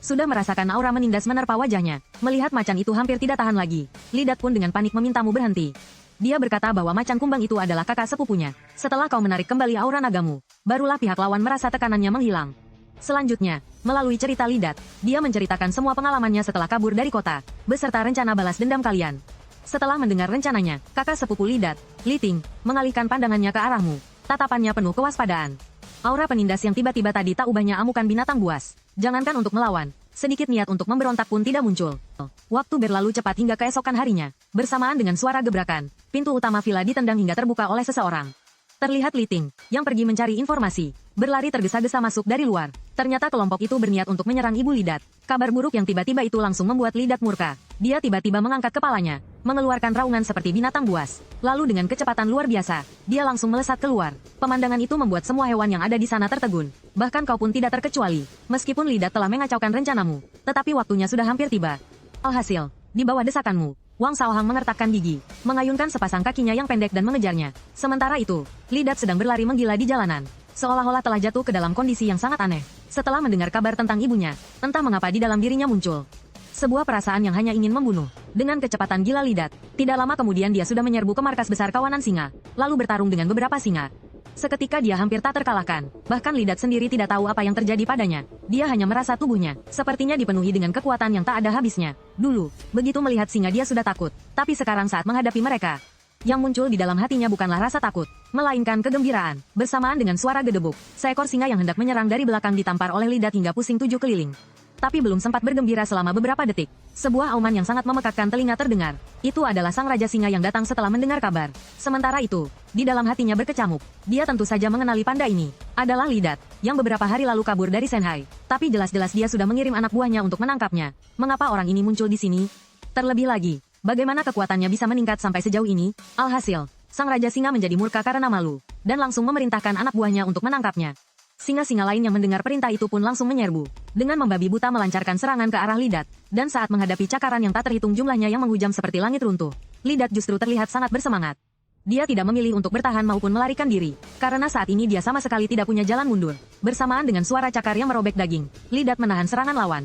S1: Sudah merasakan aura menindas menerpa wajahnya. Melihat macan itu hampir tidak tahan lagi, Lidat pun dengan panik memintamu berhenti. Dia berkata bahwa macan kumbang itu adalah kakak sepupunya. Setelah kau menarik kembali aura nagamu, barulah pihak lawan merasa tekanannya menghilang. Selanjutnya, melalui cerita Lidat, dia menceritakan semua pengalamannya setelah kabur dari kota, beserta rencana balas dendam kalian. Setelah mendengar rencananya, kakak sepupu Lidat, Liting, mengalihkan pandangannya ke arahmu. Tatapannya penuh kewaspadaan. Aura penindas yang tiba-tiba tadi tak ubahnya amukan binatang buas. Jangankan untuk melawan, sedikit niat untuk memberontak pun tidak muncul. Waktu berlalu cepat hingga keesokan harinya. Bersamaan dengan suara gebrakan, pintu utama villa ditendang hingga terbuka oleh seseorang. Terlihat Liting, yang pergi mencari informasi, berlari tergesa-gesa masuk dari luar. Ternyata kelompok itu berniat untuk menyerang Ibu Lidat. Kabar buruk yang tiba-tiba itu langsung membuat Lidat murka. Dia tiba-tiba mengangkat kepalanya, mengeluarkan raungan seperti binatang buas. Lalu dengan kecepatan luar biasa, dia langsung melesat keluar. Pemandangan itu membuat semua hewan yang ada di sana tertegun. Bahkan kau pun tidak terkecuali. Meskipun Lidat telah mengacaukan rencanamu, tetapi waktunya sudah hampir tiba. Alhasil, di bawah desakanmu, Wang Shaohang mengertakkan gigi, mengayunkan sepasang kakinya yang pendek dan mengejarnya. Sementara itu, Lidat sedang berlari menggila di jalanan, seolah-olah telah jatuh ke dalam kondisi yang sangat aneh. Setelah mendengar kabar tentang ibunya, entah mengapa di dalam dirinya muncul sebuah perasaan yang hanya ingin membunuh. Dengan kecepatan gila Lidat, tidak lama kemudian dia sudah menyerbu ke markas besar kawanan singa, lalu bertarung dengan beberapa singa. Seketika dia hampir tak terkalahkan, bahkan Lidat sendiri tidak tahu apa yang terjadi padanya. Dia hanya merasa tubuhnya sepertinya dipenuhi dengan kekuatan yang tak ada habisnya. Dulu, begitu melihat singa dia sudah takut, tapi sekarang saat menghadapi mereka, yang muncul di dalam hatinya bukanlah rasa takut, melainkan kegembiraan. Bersamaan dengan suara gedebuk, seekor singa yang hendak menyerang dari belakang ditampar oleh Lidat hingga pusing 7 keliling. Tapi belum sempat bergembira selama beberapa detik, sebuah auman yang sangat memekakkan telinga terdengar. Itu adalah sang Raja Singa yang datang setelah mendengar kabar. Sementara itu, di dalam hatinya berkecamuk. Dia tentu saja mengenali panda ini. Adalah Lidat, yang beberapa hari lalu kabur dari Shanghai. Tapi jelas-jelas dia sudah mengirim anak buahnya untuk menangkapnya. Mengapa orang ini muncul di sini? Terlebih lagi, bagaimana kekuatannya bisa meningkat sampai sejauh ini? Alhasil, sang Raja Singa menjadi murka karena malu, dan langsung memerintahkan anak buahnya untuk menangkapnya. Singa-singa lain yang mendengar perintah itu pun langsung menyerbu, dengan membabi buta melancarkan serangan ke arah Lidat. Dan saat menghadapi cakaran yang tak terhitung jumlahnya yang menghujam seperti langit runtuh, Lidat justru terlihat sangat bersemangat. Dia tidak memilih untuk bertahan maupun melarikan diri, karena saat ini dia sama sekali tidak punya jalan mundur. Bersamaan dengan suara cakar yang merobek daging, Lidat menahan serangan lawan,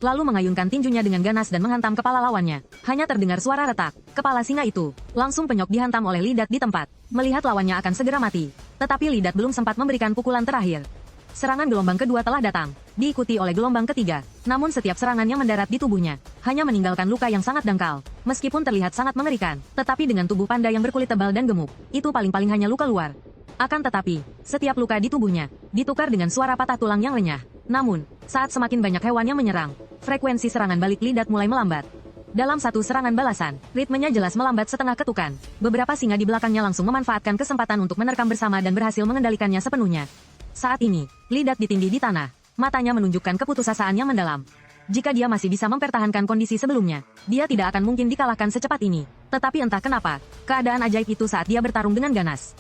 S1: lalu mengayunkan tinjunya dengan ganas dan menghantam kepala lawannya. Hanya terdengar suara retak, kepala singa itu langsung penyok dihantam oleh Lidat di tempat. Melihat lawannya akan segera mati, tetapi Lidat belum sempat memberikan pukulan terakhir. Serangan gelombang kedua telah datang, diikuti oleh gelombang ketiga. Namun setiap serangan yang mendarat di tubuhnya hanya meninggalkan luka yang sangat dangkal. Meskipun terlihat sangat mengerikan, tetapi dengan tubuh panda yang berkulit tebal dan gemuk, itu paling-paling hanya luka luar. Akan tetapi, setiap luka di tubuhnya ditukar dengan suara patah tulang yang renyah. Namun, saat semakin banyak hewan yang menyerang, frekuensi serangan balik Lidat mulai melambat. Dalam satu serangan balasan, ritmenya jelas melambat setengah ketukan. Beberapa singa di belakangnya langsung memanfaatkan kesempatan untuk menerkam bersama dan berhasil mengendalikannya sepenuhnya. Saat ini, Lidat ditindih di tanah. Matanya menunjukkan keputusasaan yang mendalam. Jika dia masih bisa mempertahankan kondisi sebelumnya, dia tidak akan mungkin dikalahkan secepat ini. Tetapi entah kenapa, keadaan ajaib itu saat dia bertarung dengan ganas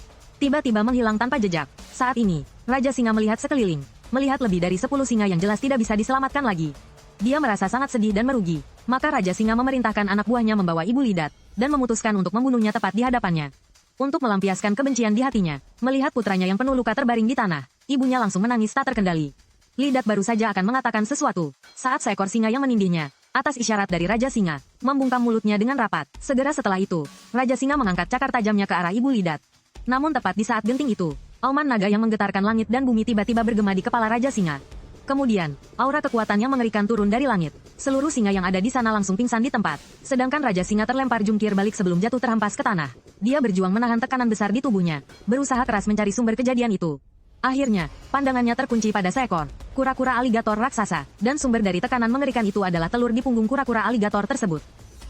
S1: tiba-tiba menghilang tanpa jejak. Saat ini, Raja Singa melihat sekeliling, melihat lebih dari 10 singa yang jelas tidak bisa diselamatkan lagi. Dia merasa sangat sedih dan merugi. Maka Raja Singa memerintahkan anak buahnya membawa Ibu Lidat, dan memutuskan untuk membunuhnya tepat di hadapannya. Untuk melampiaskan kebencian di hatinya, melihat putranya yang penuh luka terbaring di tanah, ibunya langsung menangis tak terkendali. Lidat baru saja akan mengatakan sesuatu, saat seekor singa yang menindihnya, atas isyarat dari Raja Singa, membungkam mulutnya dengan rapat. Segera setelah itu, Raja Singa mengangkat cakar tajamnya ke arah Ibu Lidat. Namun tepat di saat genting itu, auman naga yang menggetarkan langit dan bumi tiba-tiba bergema di kepala Raja Singa. Kemudian, aura kekuatan yang mengerikan turun dari langit. Seluruh singa yang ada di sana langsung pingsan di tempat. Sedangkan Raja Singa terlempar jungkir balik sebelum jatuh terhempas ke tanah. Dia berjuang menahan tekanan besar di tubuhnya, berusaha keras mencari sumber kejadian itu. Akhirnya, pandangannya terkunci pada seekor kura-kura aligator raksasa, dan sumber dari tekanan mengerikan itu adalah telur di punggung kura-kura aligator tersebut.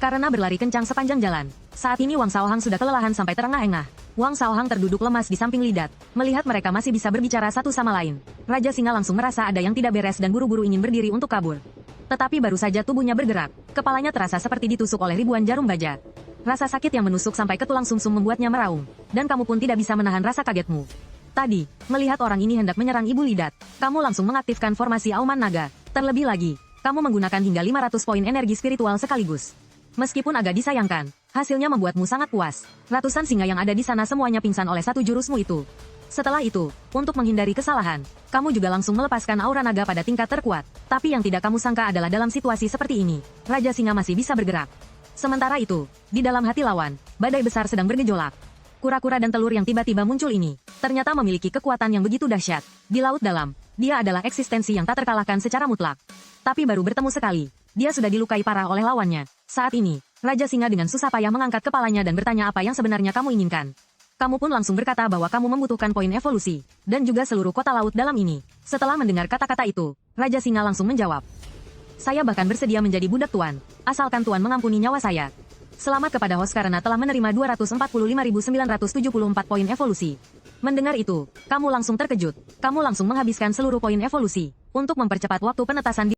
S1: Karena berlari kencang sepanjang jalan, saat ini Wang Shaohang sudah kelelahan sampai terengah-engah. Wang Shaohang terduduk lemas di samping Lidat. Melihat mereka masih bisa berbicara satu sama lain, Raja Singa langsung merasa ada yang tidak beres dan buru-buru ingin berdiri untuk kabur. Tetapi baru saja tubuhnya bergerak, kepalanya terasa seperti ditusuk oleh ribuan jarum baja. Rasa sakit yang menusuk sampai ke tulang sumsum membuatnya meraung, dan kamu pun tidak bisa menahan rasa kagetmu. Tadi, melihat orang ini hendak menyerang Ibu Lidat, kamu langsung mengaktifkan formasi Auman Naga. Terlebih lagi, kamu menggunakan hingga 500 poin energi spiritual sekaligus. Meskipun agak disayangkan, hasilnya membuatmu sangat puas. Ratusan singa yang ada di sana semuanya pingsan oleh satu jurusmu itu. Setelah itu, untuk menghindari kesalahan, kamu juga langsung melepaskan aura naga pada tingkat terkuat. Tapi yang tidak kamu sangka adalah dalam situasi seperti ini, Raja Singa masih bisa bergerak. Sementara itu, di dalam hati lawan, badai besar sedang bergejolak. Kura-kura dan telur yang tiba-tiba muncul ini, ternyata memiliki kekuatan yang begitu dahsyat. Di laut dalam, dia adalah eksistensi yang tak terkalahkan secara mutlak. Tapi baru bertemu sekali, dia sudah dilukai parah oleh lawannya. Saat ini, Raja Singa dengan susah payah mengangkat kepalanya dan bertanya apa yang sebenarnya kamu inginkan. Kamu pun langsung berkata bahwa kamu membutuhkan poin evolusi, dan juga seluruh kota laut dalam ini. Setelah mendengar kata-kata itu, Raja Singa langsung menjawab. Saya bahkan bersedia menjadi budak Tuan, asalkan Tuan mengampuni nyawa saya. Selamat kepada host karena telah menerima 245.974 poin evolusi. Mendengar itu, kamu langsung terkejut. Kamu langsung menghabiskan seluruh poin evolusi, untuk mempercepat waktu penetasan